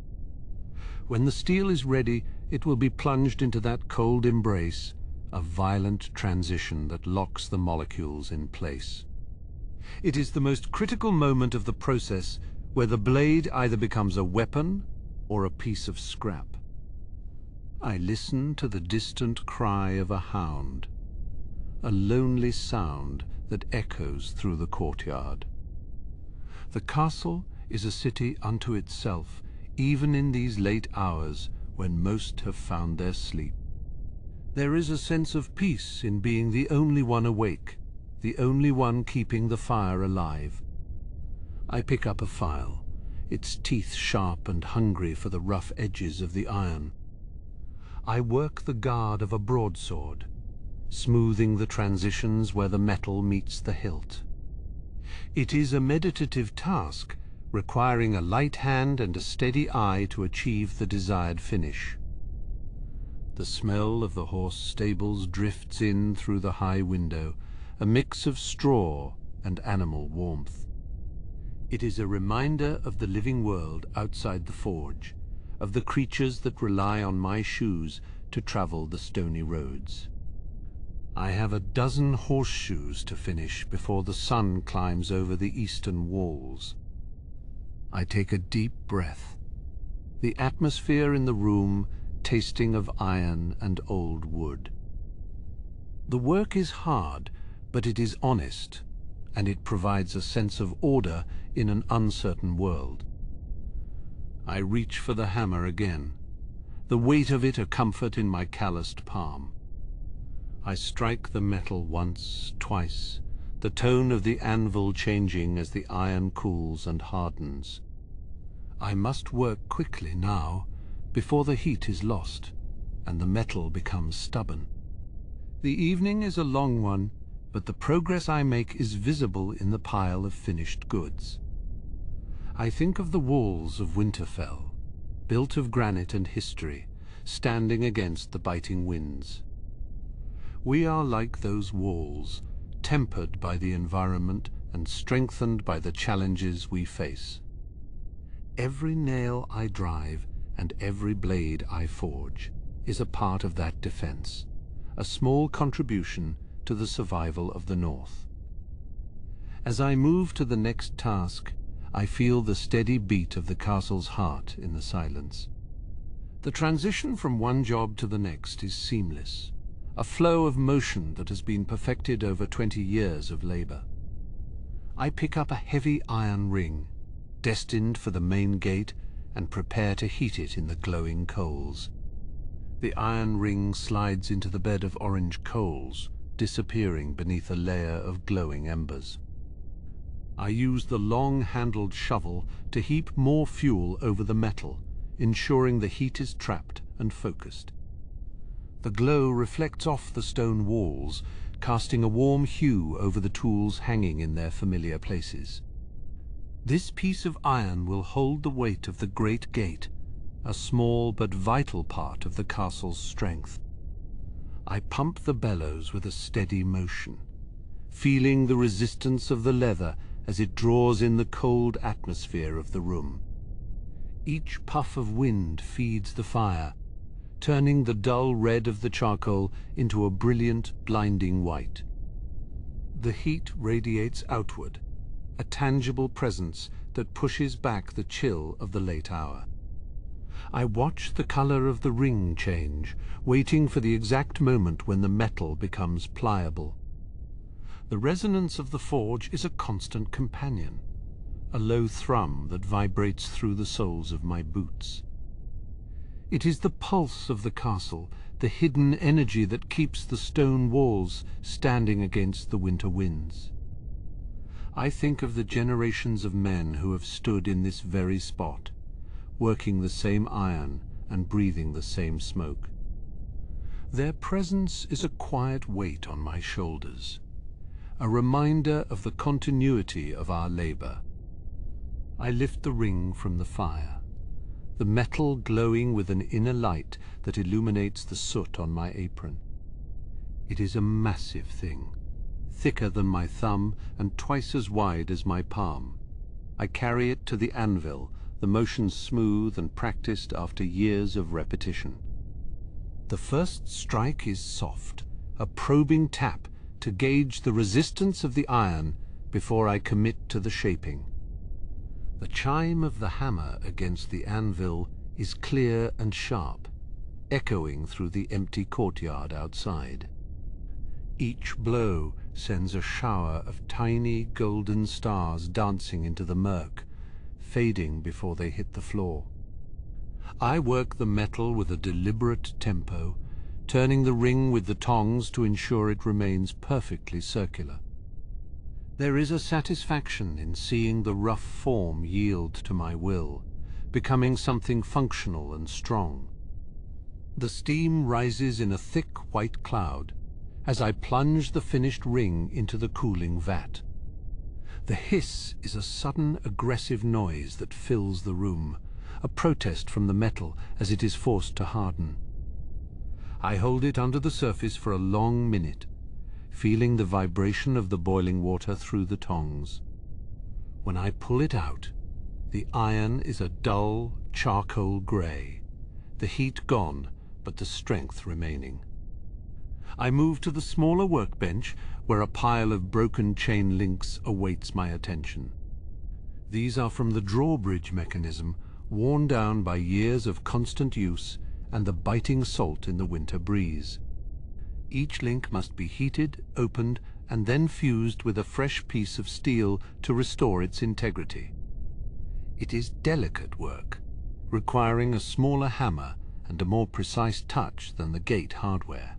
When the steel is ready, it will be plunged into that cold embrace, a violent transition that locks the molecules in place. It is the most critical moment of the process, where the blade either becomes a weapon or a piece of scrap. I listen to the distant cry of a hound, a lonely sound that echoes through the courtyard. The castle is a city unto itself, even in these late hours when most have found their sleep. There is a sense of peace in being the only one awake, the only one keeping the fire alive. I pick up a file, its teeth sharp and hungry for the rough edges of the iron. I work the guard of a broadsword, smoothing the transitions where the metal meets the hilt. It is a meditative task, requiring a light hand and a steady eye to achieve the desired finish. The smell of the horse stables drifts in through the high window, a mix of straw and animal warmth. It is a reminder of the living world outside the forge, of the creatures that rely on my shoes to travel the stony roads. I have a dozen horseshoes to finish before the sun climbs over the eastern walls. I take a deep breath, the atmosphere in the room tasting of iron and old wood. The work is hard, but it is honest, and it provides a sense of order in an uncertain world. I reach for the hammer again, the weight of it a comfort in my calloused palm. I strike the metal once, twice, the tone of the anvil changing as the iron cools and hardens. I must work quickly now, before the heat is lost, and the metal becomes stubborn. The evening is a long one, but the progress I make is visible in the pile of finished goods. I think of the walls of Winterfell, built of granite and history, standing against the biting winds. We are like those walls, tempered by the environment and strengthened by the challenges we face. Every nail I drive and every blade I forge is a part of that defense, a small contribution to the survival of the North. As I move to the next task, I feel the steady beat of the castle's heart in the silence. The transition from one job to the next is seamless, a flow of motion that has been perfected over 20 years of labor. I pick up a heavy iron ring, destined for the main gate, and prepare to heat it in the glowing coals. The iron ring slides into the bed of orange coals, disappearing beneath a layer of glowing embers. I use the long-handled shovel to heap more fuel over the metal, ensuring the heat is trapped and focused. The glow reflects off the stone walls, casting a warm hue over the tools hanging in their familiar places. This piece of iron will hold the weight of the great gate, a small but vital part of the castle's strength. I pump the bellows with a steady motion, feeling the resistance of the leather as it draws in the cold atmosphere of the room. Each puff of wind feeds the fire, turning the dull red of the charcoal into a brilliant, blinding white. The heat radiates outward, a tangible presence that pushes back the chill of the late hour. I watch the color of the ring change, waiting for the exact moment when the metal becomes pliable. The resonance of the forge is a constant companion, a low thrum that vibrates through the soles of my boots. It is the pulse of the castle, the hidden energy that keeps the stone walls standing against the winter winds. I think of the generations of men who have stood in this very spot, working the same iron and breathing the same smoke. Their presence is a quiet weight on my shoulders, a reminder of the continuity of our labor. I lift the ring from the fire, the metal glowing with an inner light that illuminates the soot on my apron. It is a massive thing, thicker than my thumb and twice as wide as my palm. I carry it to the anvil, the motion smooth and practiced after years of repetition. The first strike is soft, a probing tap to gauge the resistance of the iron before I commit to the shaping. The chime of the hammer against the anvil is clear and sharp, echoing through the empty courtyard outside. Each blow sends a shower of tiny golden stars dancing into the murk, fading before they hit the floor. I work the metal with a deliberate tempo, turning the ring with the tongs to ensure it remains perfectly circular. There is a satisfaction in seeing the rough form yield to my will, becoming something functional and strong. The steam rises in a thick white cloud as I plunge the finished ring into the cooling vat. The hiss is a sudden aggressive noise that fills the room, a protest from the metal as it is forced to harden. I hold it under the surface for a long minute, feeling the vibration of the boiling water through the tongs. When I pull it out, the iron is a dull charcoal grey, the heat gone, but the strength remaining. I move to the smaller workbench, where a pile of broken chain links awaits my attention. These are from the drawbridge mechanism, worn down by years of constant use and the biting salt in the winter breeze. Each link must be heated, opened, and then fused with a fresh piece of steel to restore its integrity. It is delicate work, requiring a smaller hammer and a more precise touch than the gate hardware.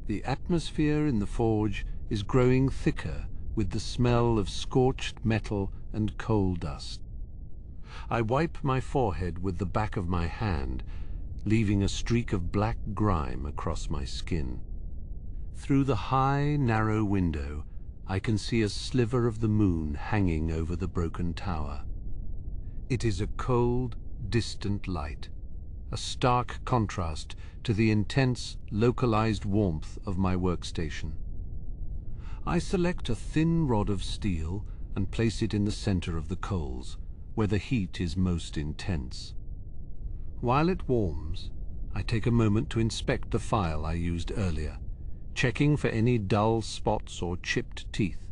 The atmosphere in the forge is growing thicker with the smell of scorched metal and coal dust. I wipe my forehead with the back of my hand, leaving a streak of black grime across my skin. Through the high, narrow window, I can see a sliver of the moon hanging over the broken tower. It is a cold, distant light, a stark contrast to the intense, localized warmth of my workstation. I select a thin rod of steel and place it in the center of the coals, where the heat is most intense. While it warms, I take a moment to inspect the file I used earlier, checking for any dull spots or chipped teeth.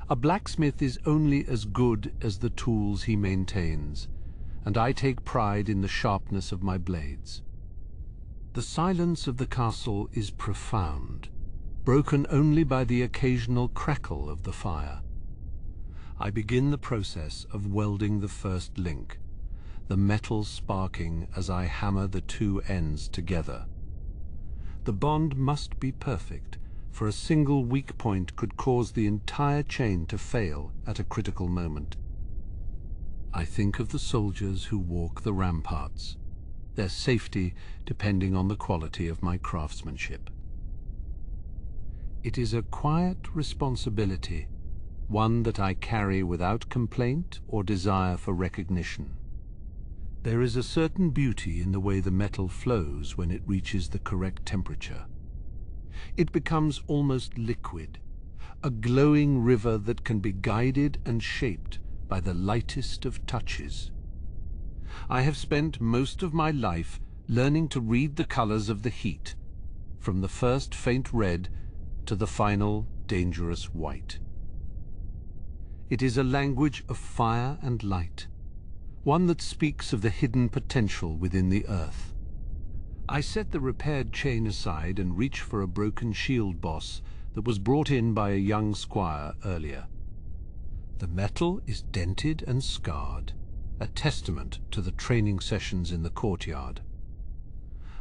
A blacksmith is only as good as the tools he maintains, and I take pride in the sharpness of my blades. The silence of the castle is profound, broken only by the occasional crackle of the fire. I begin the process of welding the first link, the metal sparking as I hammer the two ends together. The bond must be perfect, for a single weak point could cause the entire chain to fail at a critical moment. I think of the soldiers who walk the ramparts, their safety depending on the quality of my craftsmanship. It is a quiet responsibility, one that I carry without complaint or desire for recognition. There is a certain beauty in the way the metal flows when it reaches the correct temperature. It becomes almost liquid, a glowing river that can be guided and shaped by the lightest of touches. I have spent most of my life learning to read the colors of the heat, from the first faint red to the final dangerous white. It is a language of fire and light, one that speaks of the hidden potential within the earth. I set the repaired chain aside and reach for a broken shield boss that was brought in by a young squire earlier. The metal is dented and scarred, a testament to the training sessions in the courtyard.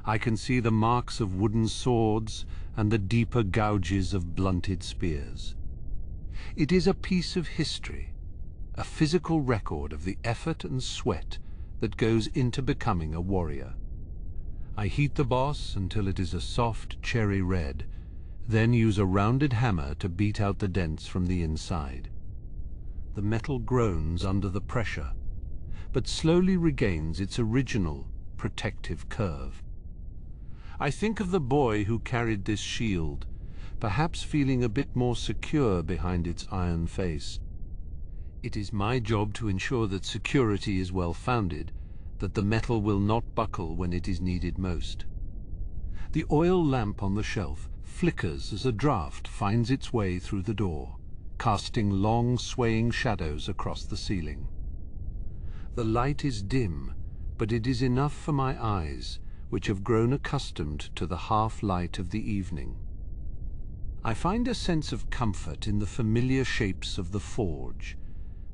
I can see the marks of wooden swords and the deeper gouges of blunted spears. It is a piece of history, a physical record of the effort and sweat that goes into becoming a warrior. I heat the boss until it is a soft cherry red, then use a rounded hammer to beat out the dents from the inside. The metal groans under the pressure, but slowly regains its original protective curve. I think of the boy who carried this shield, perhaps feeling a bit more secure behind its iron face. It is my job to ensure that security is well founded, that the metal will not buckle when it is needed most. The oil lamp on the shelf flickers as a draft finds its way through the door, casting long swaying shadows across the ceiling. The light is dim, but it is enough for my eyes, which have grown accustomed to the half-light of the evening. I find a sense of comfort in the familiar shapes of the forge,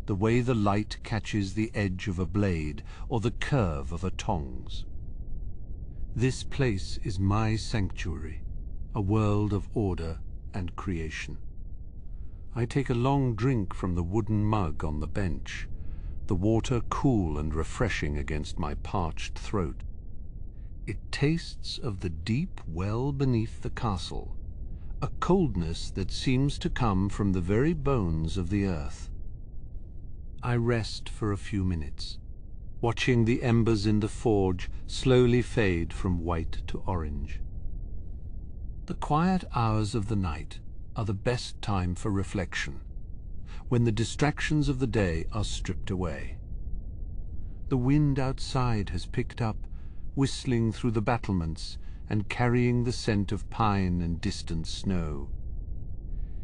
the way the light catches the edge of a blade or the curve of a tongs. This place is my sanctuary, a world of order and creation. I take a long drink from the wooden mug on the bench, the water cool and refreshing against my parched throat. It tastes of the deep well beneath the castle, a coldness that seems to come from the very bones of the earth. I rest for a few minutes, watching the embers in the forge slowly fade from white to orange. The quiet hours of the night are the best time for reflection, when the distractions of the day are stripped away. The wind outside has picked up, whistling through the battlements and carrying the scent of pine and distant snow.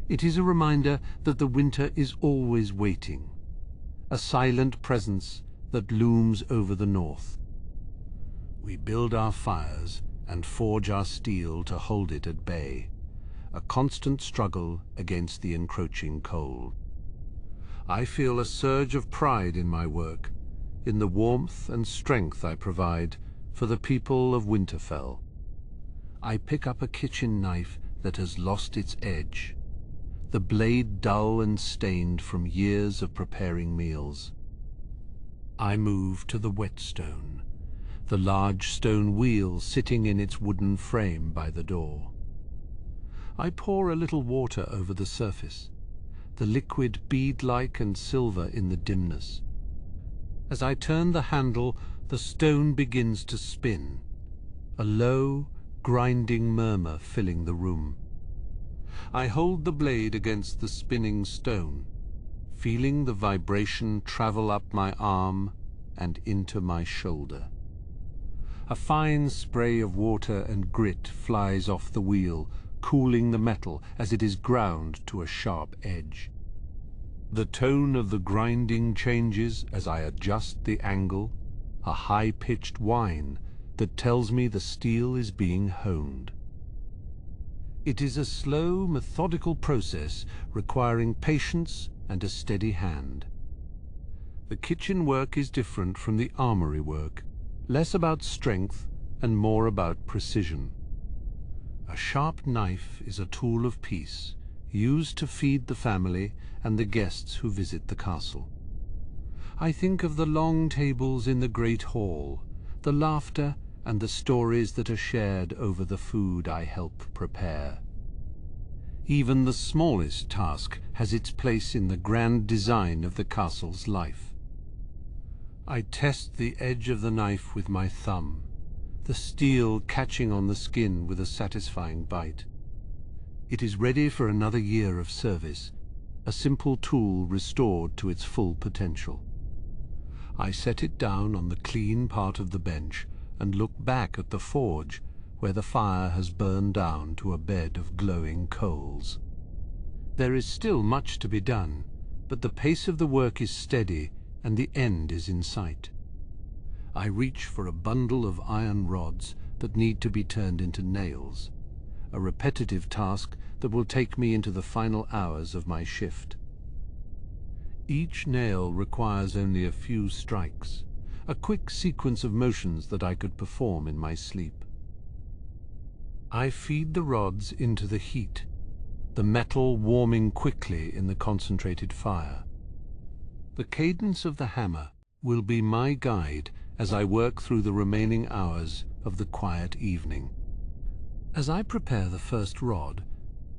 It is a reminder that the winter is always waiting, a silent presence that looms over the north. We build our fires and forge our steel to hold it at bay, a constant struggle against the encroaching cold. I feel a surge of pride in my work, in the warmth and strength I provide for the people of Winterfell. I pick up a kitchen knife that has lost its edge, the blade dull and stained from years of preparing meals. I move to the whetstone, the large stone wheel sitting in its wooden frame by the door. I pour a little water over the surface, the liquid bead-like and silver in the dimness. As I turn the handle, the stone begins to spin, a low, grinding murmur filling the room. I hold the blade against the spinning stone, feeling the vibration travel up my arm and into my shoulder. A fine spray of water and grit flies off the wheel, cooling the metal as it is ground to a sharp edge. The tone of the grinding changes as I adjust the angle, a high-pitched whine that tells me the steel is being honed. It is a slow, methodical process requiring patience and a steady hand. The kitchen work is different from the armory work, less about strength and more about precision. A sharp knife is a tool of peace, used to feed the family and the guests who visit the castle. I think of the long tables in the great hall, the laughter and the stories that are shared over the food I help prepare. Even the smallest task has its place in the grand design of the castle's life. I test the edge of the knife with my thumb, the steel catching on the skin with a satisfying bite. It is ready for another year of service, a simple tool restored to its full potential. I set it down on the clean part of the bench and look back at the forge, where the fire has burned down to a bed of glowing coals. There is still much to be done, but the pace of the work is steady and the end is in sight. I reach for a bundle of iron rods that need to be turned into nails, a repetitive task that will take me into the final hours of my shift. Each nail requires only a few strikes, a quick sequence of motions that I could perform in my sleep. I feed the rods into the heat, the metal warming quickly in the concentrated fire. The cadence of the hammer will be my guide as I work through the remaining hours of the quiet evening. As I prepare the first rod,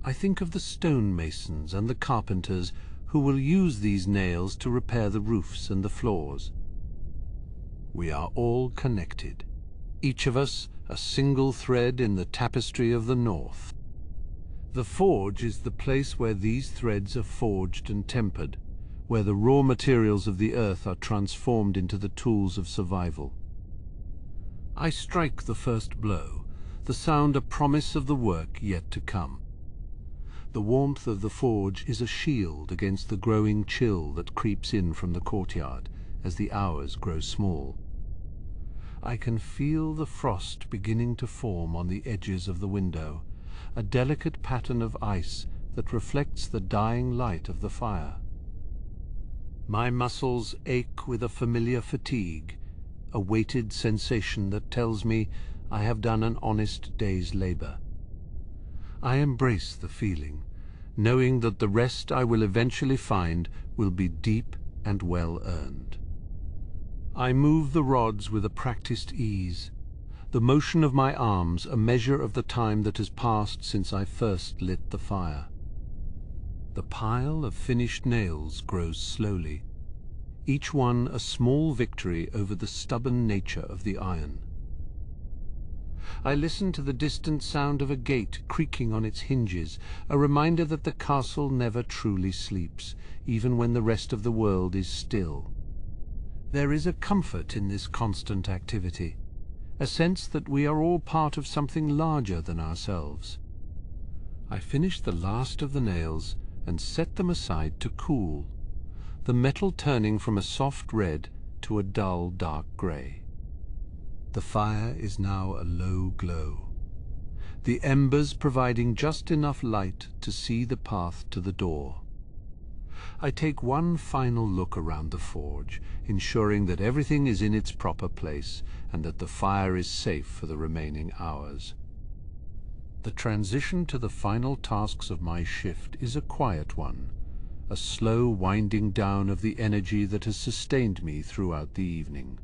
I think of the stonemasons and the carpenters who will use these nails to repair the roofs and the floors. We are all connected, each of us a single thread in the tapestry of the North. The forge is the place where these threads are forged and tempered, where the raw materials of the earth are transformed into the tools of survival. I strike the first blow, the sound a promise of the work yet to come. The warmth of the forge is a shield against the growing chill that creeps in from the courtyard as the hours grow small. I can feel the frost beginning to form on the edges of the window, a delicate pattern of ice that reflects the dying light of the fire. My muscles ache with a familiar fatigue, a weighted sensation that tells me I have done an honest day's labor. I embrace the feeling, knowing that the rest I will eventually find will be deep and well earned. I move the rods with a practiced ease, the motion of my arms a measure of the time that has passed since I first lit the fire. The pile of finished nails grows slowly, each one a small victory over the stubborn nature of the iron. I listen to the distant sound of a gate creaking on its hinges, a reminder that the castle never truly sleeps, even when the rest of the world is still. There is a comfort in this constant activity, a sense that we are all part of something larger than ourselves. I finish the last of the nails and set them aside to cool, the metal turning from a soft red to a dull dark grey. The fire is now a low glow, the embers providing just enough light to see the path to the door. I take one final look around the forge, ensuring that everything is in its proper place and that the fire is safe for the remaining hours. The transition to the final tasks of my shift is a quiet one, a slow winding down of the energy that has sustained me throughout the evening.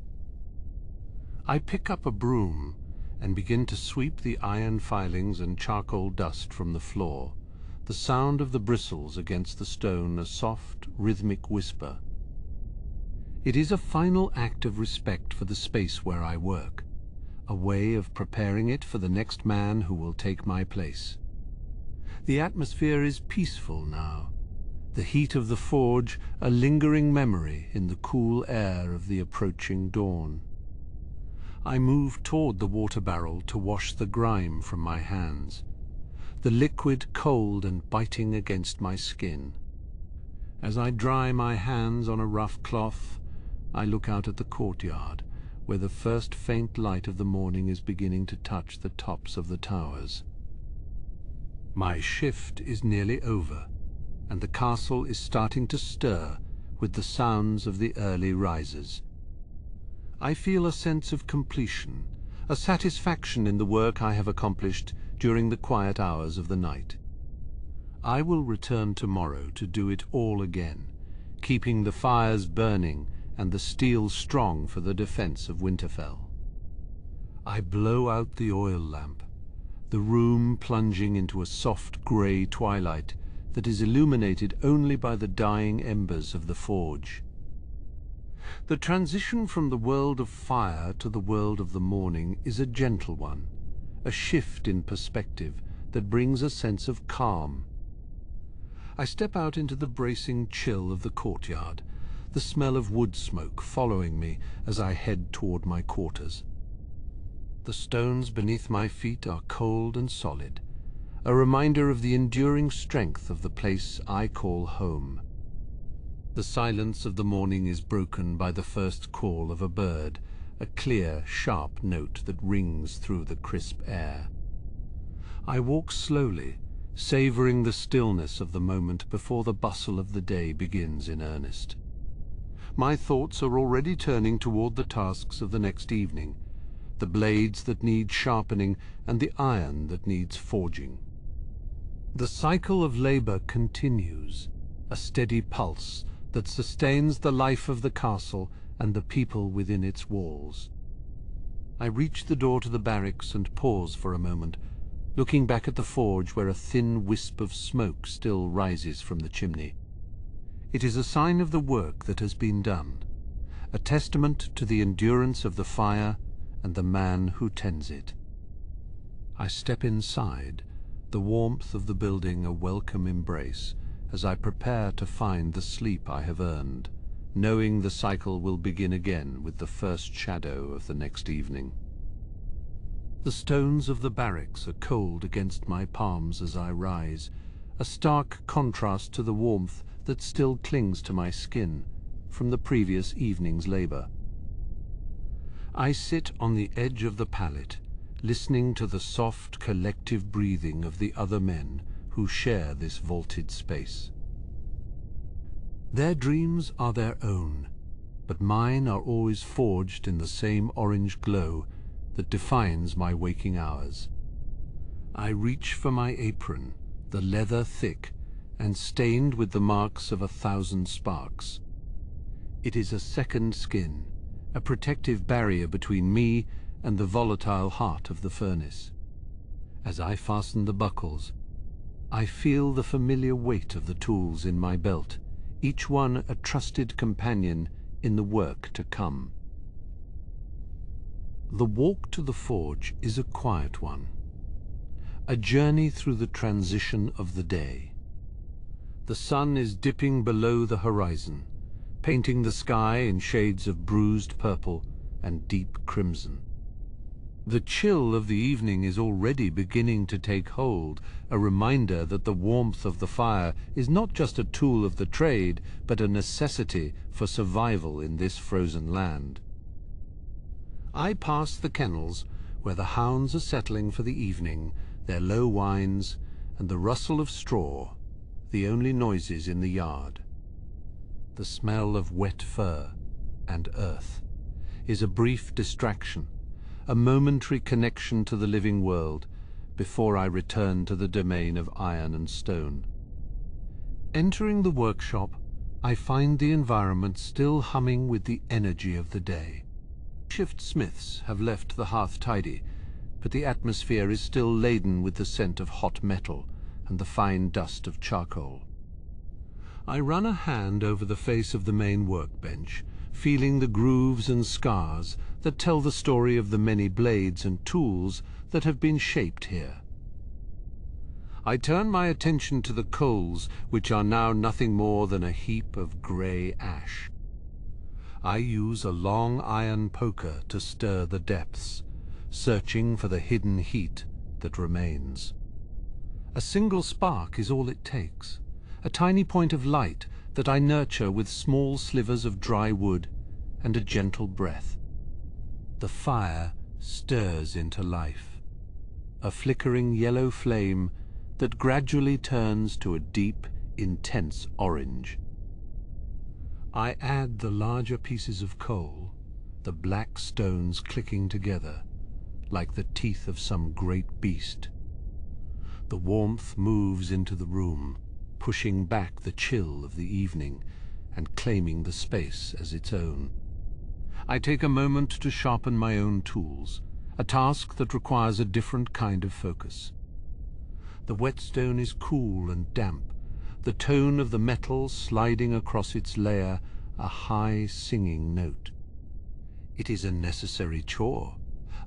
I pick up a broom and begin to sweep the iron filings and charcoal dust from the floor, the sound of the bristles against the stone a soft, rhythmic whisper. It is a final act of respect for the space where I work, a way of preparing it for the next man who will take my place. The atmosphere is peaceful now, the heat of the forge a lingering memory in the cool air of the approaching dawn. I move toward the water barrel to wash the grime from my hands, the liquid cold and biting against my skin. As I dry my hands on a rough cloth, I look out at the courtyard, where the first faint light of the morning is beginning to touch the tops of the towers. My shift is nearly over, and the castle is starting to stir with the sounds of the early risers. I feel a sense of completion, a satisfaction in the work I have accomplished during the quiet hours of the night. I will return tomorrow to do it all again, keeping the fires burning and the steel strong for the defense of Winterfell. I blow out the oil lamp, the room plunging into a soft grey twilight that is illuminated only by the dying embers of the forge. The transition from the world of fire to the world of the morning is a gentle one, a shift in perspective that brings a sense of calm. I step out into the bracing chill of the courtyard, the smell of wood smoke following me as I head toward my quarters. The stones beneath my feet are cold and solid, a reminder of the enduring strength of the place I call home. The silence of the morning is broken by the first call of a bird, a clear, sharp note that rings through the crisp air. I walk slowly, savouring the stillness of the moment before the bustle of the day begins in earnest. My thoughts are already turning toward the tasks of the next evening, the blades that need sharpening and the iron that needs forging. The cycle of labour continues, a steady pulse that sustains the life of the castle and the people within its walls. I reach the door to the barracks and pause for a moment, looking back at the forge where a thin wisp of smoke still rises from the chimney. It is a sign of the work that has been done, a testament to the endurance of the fire and the man who tends it. I step inside, the warmth of the building a welcome embrace, as I prepare to find the sleep I have earned, knowing the cycle will begin again with the first shadow of the next evening. The stones of the barracks are cold against my palms as I rise, a stark contrast to the warmth that still clings to my skin from the previous evening's labour. I sit on the edge of the pallet, listening to the soft collective breathing of the other men who share this vaulted space. Their dreams are their own, but mine are always forged in the same orange glow that defines my waking hours. I reach for my apron, the leather thick and stained with the marks of 1,000 sparks. It is a second skin, a protective barrier between me and the volatile heart of the furnace. As I fasten the buckles, I feel the familiar weight of the tools in my belt, each one a trusted companion in the work to come. The walk to the forge is a quiet one, a journey through the transition of the day. The sun is dipping below the horizon, painting the sky in shades of bruised purple and deep crimson. The chill of the evening is already beginning to take hold, a reminder that the warmth of the fire is not just a tool of the trade, but a necessity for survival in this frozen land. I pass the kennels, where the hounds are settling for the evening, their low whines and the rustle of straw, the only noises in the yard. The smell of wet fur and earth is a brief distraction, a momentary connection to the living world, before I return to the domain of iron and stone. Entering the workshop, I find the environment still humming with the energy of the day. Shift smiths have left the hearth tidy, but the atmosphere is still laden with the scent of hot metal and the fine dust of charcoal. I run a hand over the face of the main workbench, feeling the grooves and scars that tell the story of the many blades and tools that have been shaped here. I turn my attention to the coals, which are now nothing more than a heap of grey ash. I use a long iron poker to stir the depths, searching for the hidden heat that remains. A single spark is all it takes, a tiny point of light that I nurture with small slivers of dry wood and a gentle breath. The fire stirs into life, a flickering yellow flame that gradually turns to a deep, intense orange. I add the larger pieces of coal, the black stones clicking together, like the teeth of some great beast. The warmth moves into the room, pushing back the chill of the evening and claiming the space as its own. I take a moment to sharpen my own tools, a task that requires a different kind of focus. The whetstone is cool and damp, the tone of the metal sliding across its layer a high singing note. It is a necessary chore,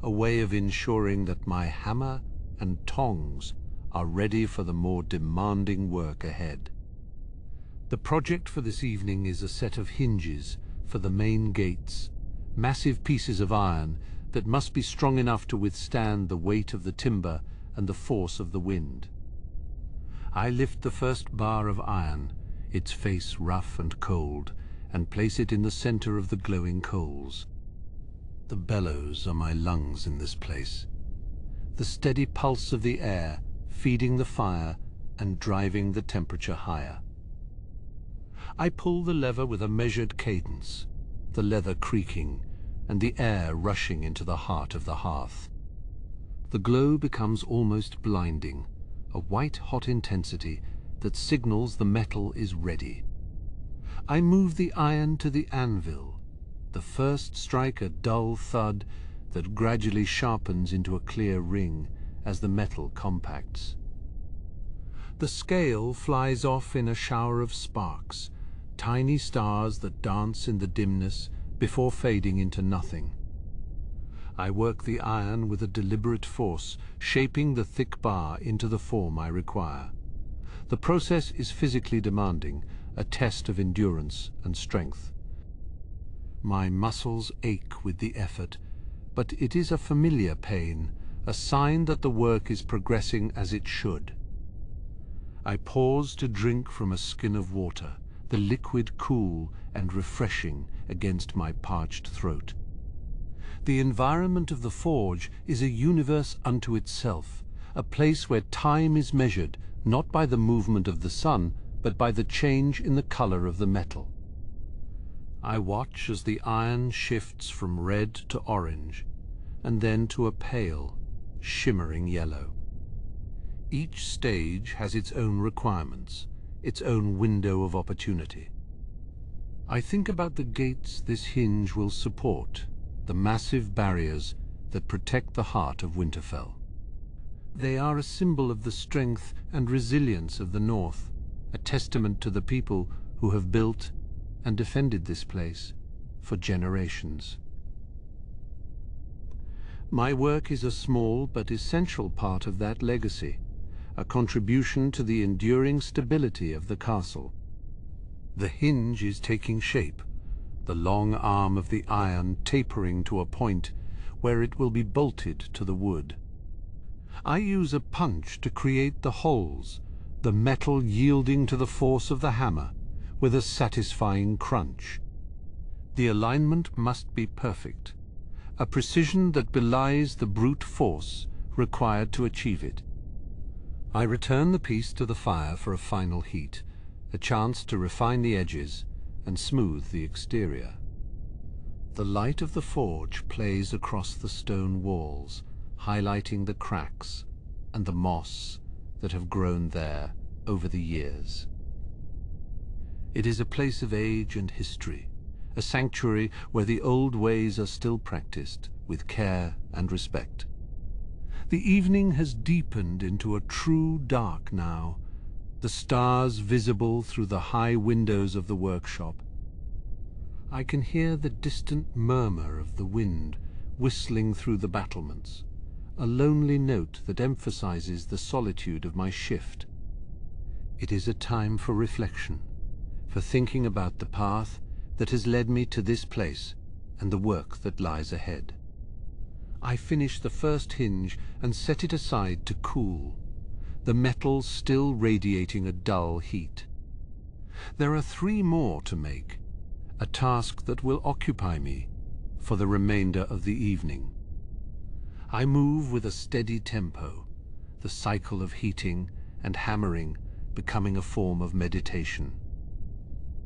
a way of ensuring that my hammer and tongs are ready for the more demanding work ahead. The project for this evening is a set of hinges for the main gates, massive pieces of iron that must be strong enough to withstand the weight of the timber and the force of the wind. I lift the first bar of iron, its face rough and cold, and place it in the center of the glowing coals. The bellows are my lungs in this place, the steady pulse of the air feeding the fire and driving the temperature higher. I pull the lever with a measured cadence, the leather creaking and the air rushing into the heart of the hearth. The glow becomes almost blinding, a white-hot intensity that signals the metal is ready. I move the iron to the anvil, the first strike a dull thud that gradually sharpens into a clear ring as the metal compacts. The scale flies off in a shower of sparks, tiny stars that dance in the dimness before fading into nothing. I work the iron with a deliberate force, shaping the thick bar into the form I require. The process is physically demanding, a test of endurance and strength. My muscles ache with the effort, but it is a familiar pain, a sign that the work is progressing as it should. I pause to drink from a skin of water, the liquid cool and refreshing against my parched throat. The environment of the forge is a universe unto itself, a place where time is measured not by the movement of the sun, but by the change in the color of the metal. I watch as the iron shifts from red to orange, and then to a pale, shimmering yellow. Each stage has its own requirements, its own window of opportunity. I think about the gates this hinge will support, the massive barriers that protect the heart of Winterfell. They are a symbol of the strength and resilience of the North, a testament to the people who have built and defended this place for generations. My work is a small but essential part of that legacy, a contribution to the enduring stability of the castle. The hinge is taking shape, the long arm of the iron tapering to a point where it will be bolted to the wood. I use a punch to create the holes, the metal yielding to the force of the hammer with a satisfying crunch. The alignment must be perfect, a precision that belies the brute force required to achieve it. I return the piece to the fire for a final heat, a chance to refine the edges and smooth the exterior. The light of the forge plays across the stone walls, highlighting the cracks and the moss that have grown there over the years. It is a place of age and history, a sanctuary where the old ways are still practiced with care and respect. The evening has deepened into a true dark now, the stars visible through the high windows of the workshop. I can hear the distant murmur of the wind whistling through the battlements, a lonely note that emphasizes the solitude of my shift. It is a time for reflection, for thinking about the path that has led me to this place and the work that lies ahead. I finish the first hinge and set it aside to cool, the metal still radiating a dull heat. There are 3 more to make, a task that will occupy me for the remainder of the evening. I move with a steady tempo, the cycle of heating and hammering becoming a form of meditation.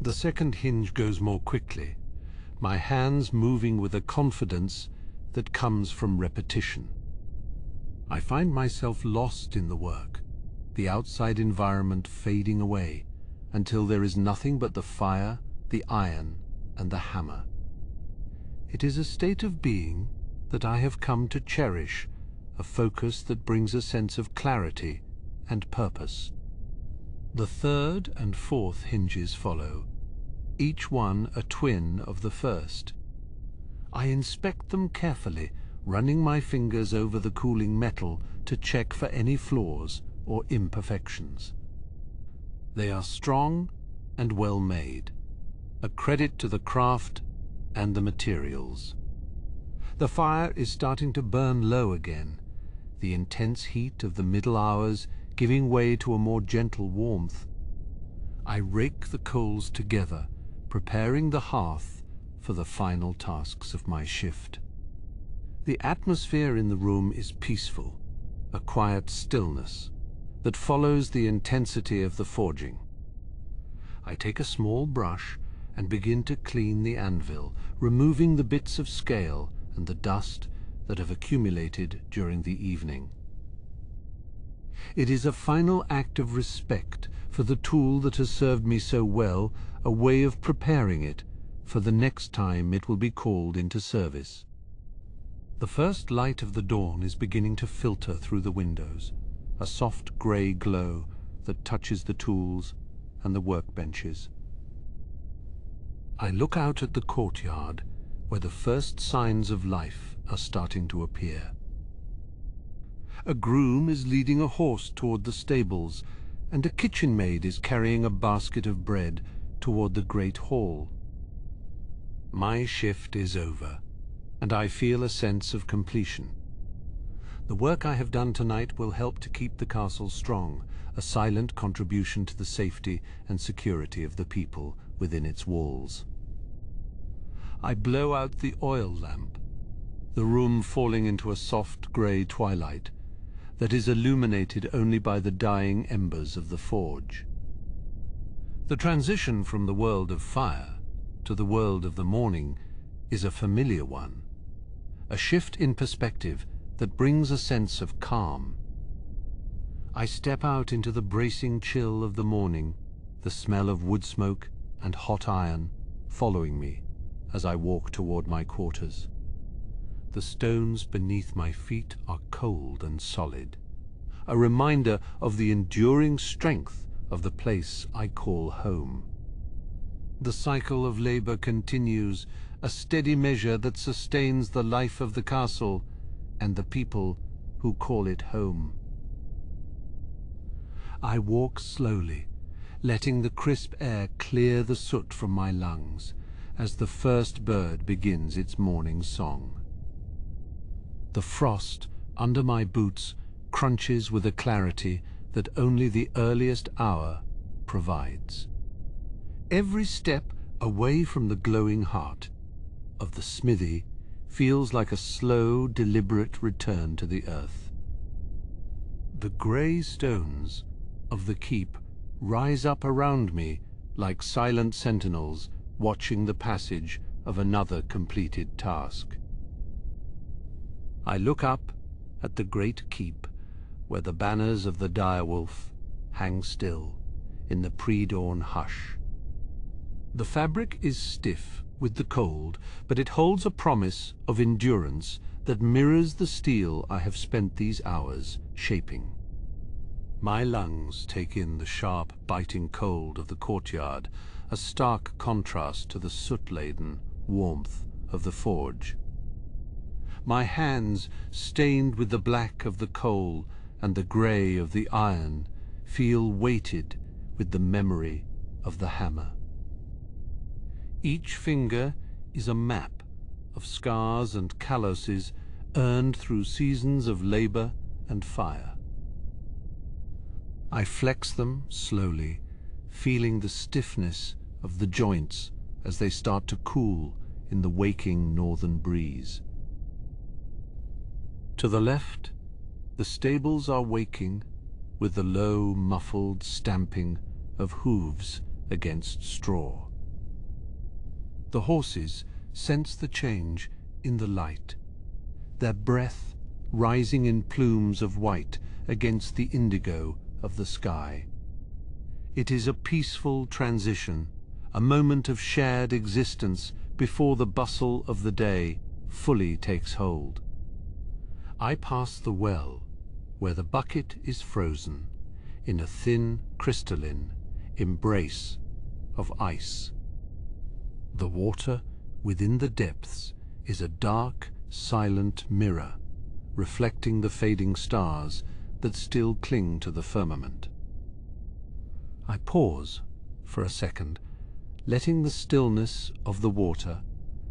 The second hinge goes more quickly, my hands moving with a confidence that comes from repetition. I find myself lost in the work, the outside environment fading away until there is nothing but the fire, the iron, and the hammer. It is a state of being that I have come to cherish, a focus that brings a sense of clarity and purpose. The third and fourth hinges follow, each one a twin of the first. I inspect them carefully, running my fingers over the cooling metal to check for any flaws or imperfections. They are strong and well made, a credit to the craft and the materials. The fire is starting to burn low again, the intense heat of the middle hours giving way to a more gentle warmth. I rake the coals together, preparing the hearth for the final tasks of my shift. The atmosphere in the room is peaceful, a quiet stillness, that follows the intensity of the forging. I take a small brush and begin to clean the anvil, removing the bits of scale and the dust that have accumulated during the evening. It is a final act of respect for the tool that has served me so well, a way of preparing it for the next time it will be called into service. The first light of the dawn is beginning to filter through the windows, a soft grey glow that touches the tools and the workbenches. I look out at the courtyard, where the first signs of life are starting to appear. A groom is leading a horse toward the stables, and a kitchen maid is carrying a basket of bread toward the great hall. My shift is over, and I feel a sense of completion. The work I have done tonight will help to keep the castle strong, a silent contribution to the safety and security of the people within its walls. I blow out the oil lamp, the room falling into a soft grey twilight that is illuminated only by the dying embers of the forge. The transition from the world of fire to the world of the morning is a familiar one, a shift in perspective that brings a sense of calm. I step out into the bracing chill of the morning, the smell of wood smoke and hot iron following me as I walk toward my quarters. The stones beneath my feet are cold and solid, a reminder of the enduring strength of the place I call home. The cycle of labor continues, a steady measure that sustains the life of the castle and the people who call it home. I walk slowly, letting the crisp air clear the soot from my lungs as the first bird begins its morning song. The frost under my boots crunches with a clarity that only the earliest hour provides. Every step away from the glowing heart of the smithy feels like a slow, deliberate return to the earth. The grey stones of the keep rise up around me like silent sentinels watching the passage of another completed task. I look up at the great keep where the banners of the Direwolf hang still in the pre-dawn hush. The fabric is stiff with the cold, but it holds a promise of endurance that mirrors the steel I have spent these hours shaping. My lungs take in the sharp, biting cold of the courtyard, a stark contrast to the soot-laden warmth of the forge. My hands, stained with the black of the coal and the grey of the iron, feel weighted with the memory of the hammer. Each finger is a map of scars and calluses earned through seasons of labor and fire. I flex them slowly, feeling the stiffness of the joints as they start to cool in the waking northern breeze. To the left, the stables are waking with the low, muffled stamping of hooves against straw. The horses sense the change in the light, their breath rising in plumes of white against the indigo of the sky. It is a peaceful transition, a moment of shared existence before the bustle of the day fully takes hold. I pass the well, where the bucket is frozen in a thin, crystalline embrace of ice. The water within the depths is a dark, silent mirror, reflecting the fading stars that still cling to the firmament. I pause for a second, letting the stillness of the water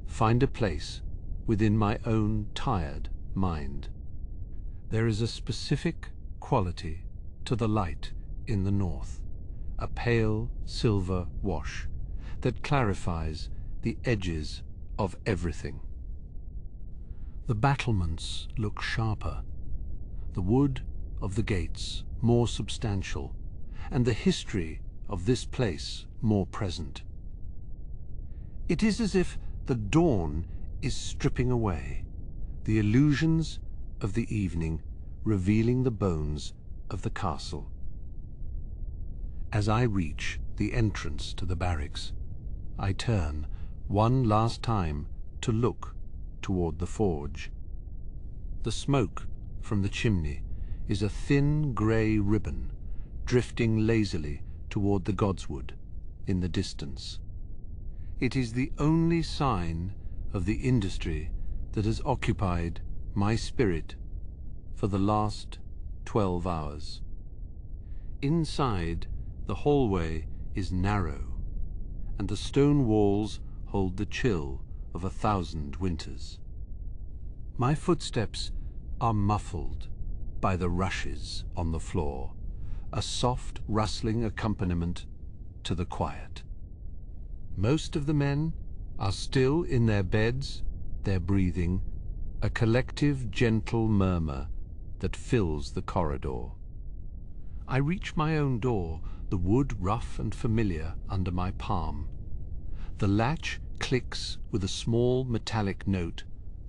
find a place within my own tired mind. There is a specific quality to the light in the north, a pale silver wash that clarifies the edges of everything. The battlements look sharper, the wood of the gates more substantial, and the history of this place more present. It is as if the dawn is stripping away the illusions of the evening, revealing the bones of the castle. As I reach the entrance to the barracks, I turn one last time to look toward the forge. The smoke from the chimney is a thin grey ribbon drifting lazily toward the godswood in the distance. It is the only sign of the industry that has occupied my spirit for the last 12 hours. Inside, the hallway is narrow, and the stone walls hold the chill of 1,000 winters. My footsteps are muffled by the rushes on the floor, a soft rustling accompaniment to the quiet. Most of the men are still in their beds, their breathing, a collective gentle murmur that fills the corridor. I reach my own door, the wood rough and familiar under my palm. The latch clicks with a small metallic note,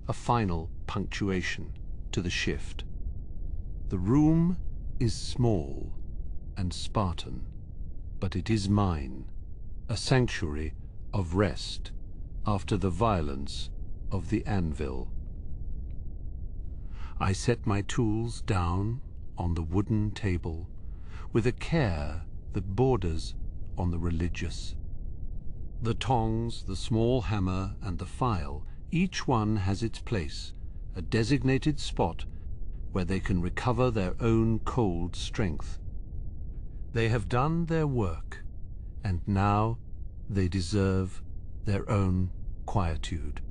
a final punctuation to the shift. The room is small and Spartan, but it is mine, a sanctuary of rest after the violence of the anvil. I set my tools down on the wooden table with a care that borders on the religious. The tongs, the small hammer, and the file, each one has its place, a designated spot where they can recover their own cold strength. They have done their work, and now they deserve their own quietude.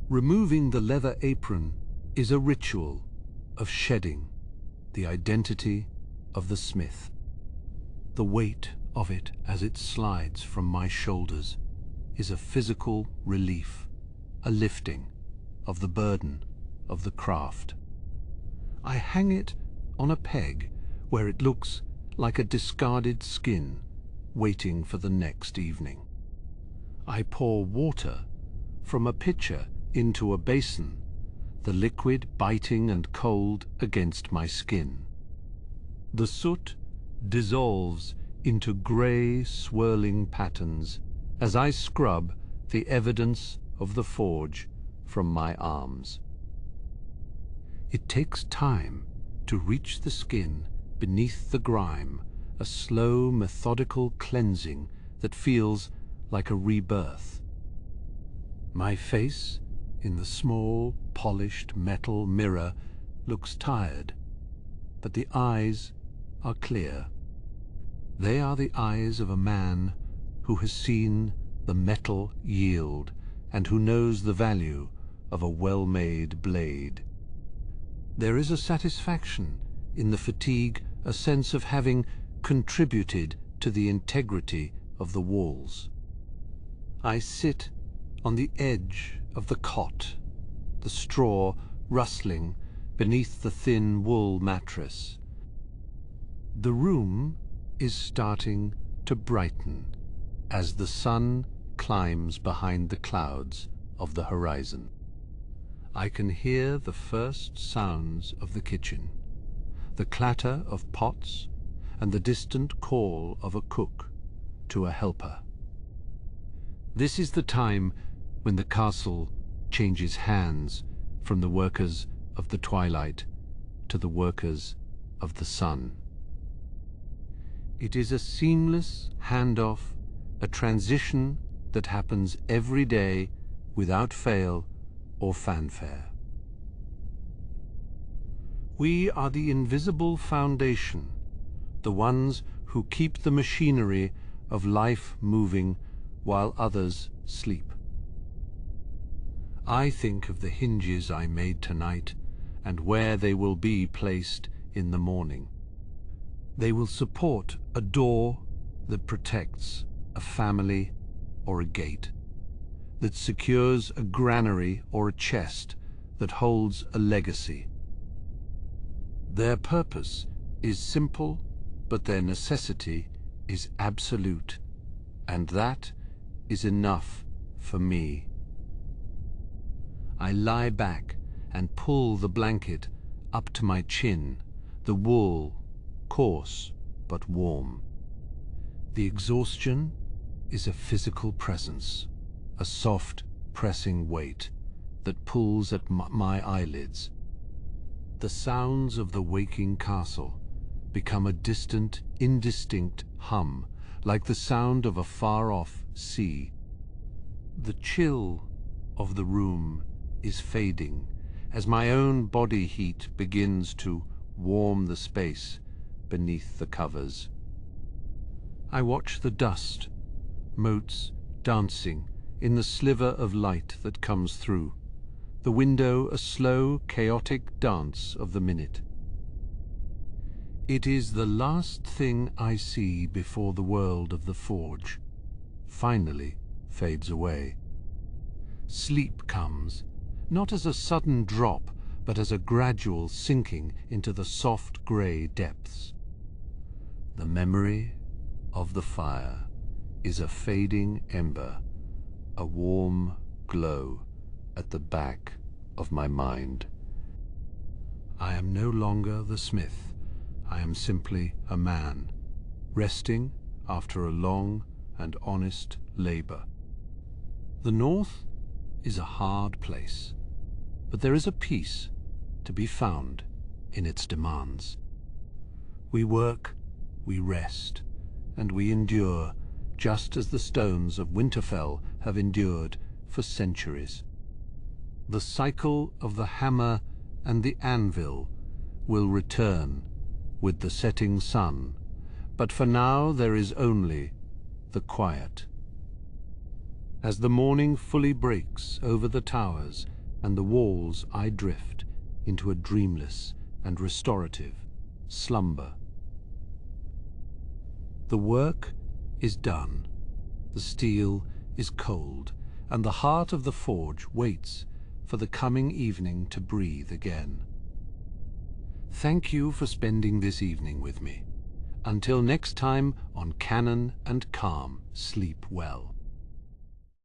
Removing the leather apron is a ritual of shedding the identity of the smith. The weight of it as it slides from my shoulders is a physical relief, a lifting of the burden of the craft. I hang it on a peg where it looks like a discarded skin waiting for the next evening. I pour water from a pitcher into a basin, the liquid biting and cold against my skin. The soot dissolves into grey, swirling patterns as I scrub the evidence of the forge from my arms. It takes time to reach the skin beneath the grime, a slow, methodical cleansing that feels like a rebirth. My face, in the small, polished metal mirror, looks tired, but the eyes are clear. They are the eyes of a man who has seen the metal yield and who knows the value of a well-made blade. There is a satisfaction in the fatigue, a sense of having contributed to the integrity of the walls. I sit on the edge of the cot, the straw rustling beneath the thin wool mattress. The room is starting to brighten as the sun climbs behind the clouds of the horizon. I can hear the first sounds of the kitchen, the clatter of pots and the distant call of a cook to a helper. This is the time when the castle changes hands from the workers of the twilight to the workers of the sun. It is a seamless handoff, a transition that happens every day without fail or fanfare. We are the invisible foundation, the ones who keep the machinery of life moving while others sleep. I think of the hinges I made tonight and where they will be placed in the morning. They will support a door that protects a family or a gate, that secures a granary or a chest that holds a legacy. Their purpose is simple, but their necessity is absolute, and that is enough for me. I lie back and pull the blanket up to my chin, the wool coarse but warm. The exhaustion is a physical presence, a soft, pressing weight that pulls at my eyelids. The sounds of the waking castle become a distant, indistinct hum, like the sound of a far-off sea. The chill of the room is fading as my own body heat begins to warm the space beneath the covers. I watch the dust, motes dancing in the sliver of light that comes through, the window a slow, chaotic dance of the minute. It is the last thing I see before the world of the forge finally fades away. Sleep comes, not as a sudden drop, but as a gradual sinking into the soft grey depths. The memory of the fire is a fading ember, a warm glow at the back of my mind. I am no longer the smith. I am simply a man, resting after a long and honest labor. The North is a hard place, but there is a peace to be found in its demands. We work, we rest, and we endure, just as the stones of Winterfell have endured for centuries. The cycle of the hammer and the anvil will return with the setting sun, but for now there is only the quiet. As the morning fully breaks over the towers and the walls, I drift into a dreamless and restorative slumber. The work is done, the steel is cold, and the heart of the forge waits for the coming evening to breathe again. Thank you for spending this evening with me. Until next time on Cannon and Calm, sleep well.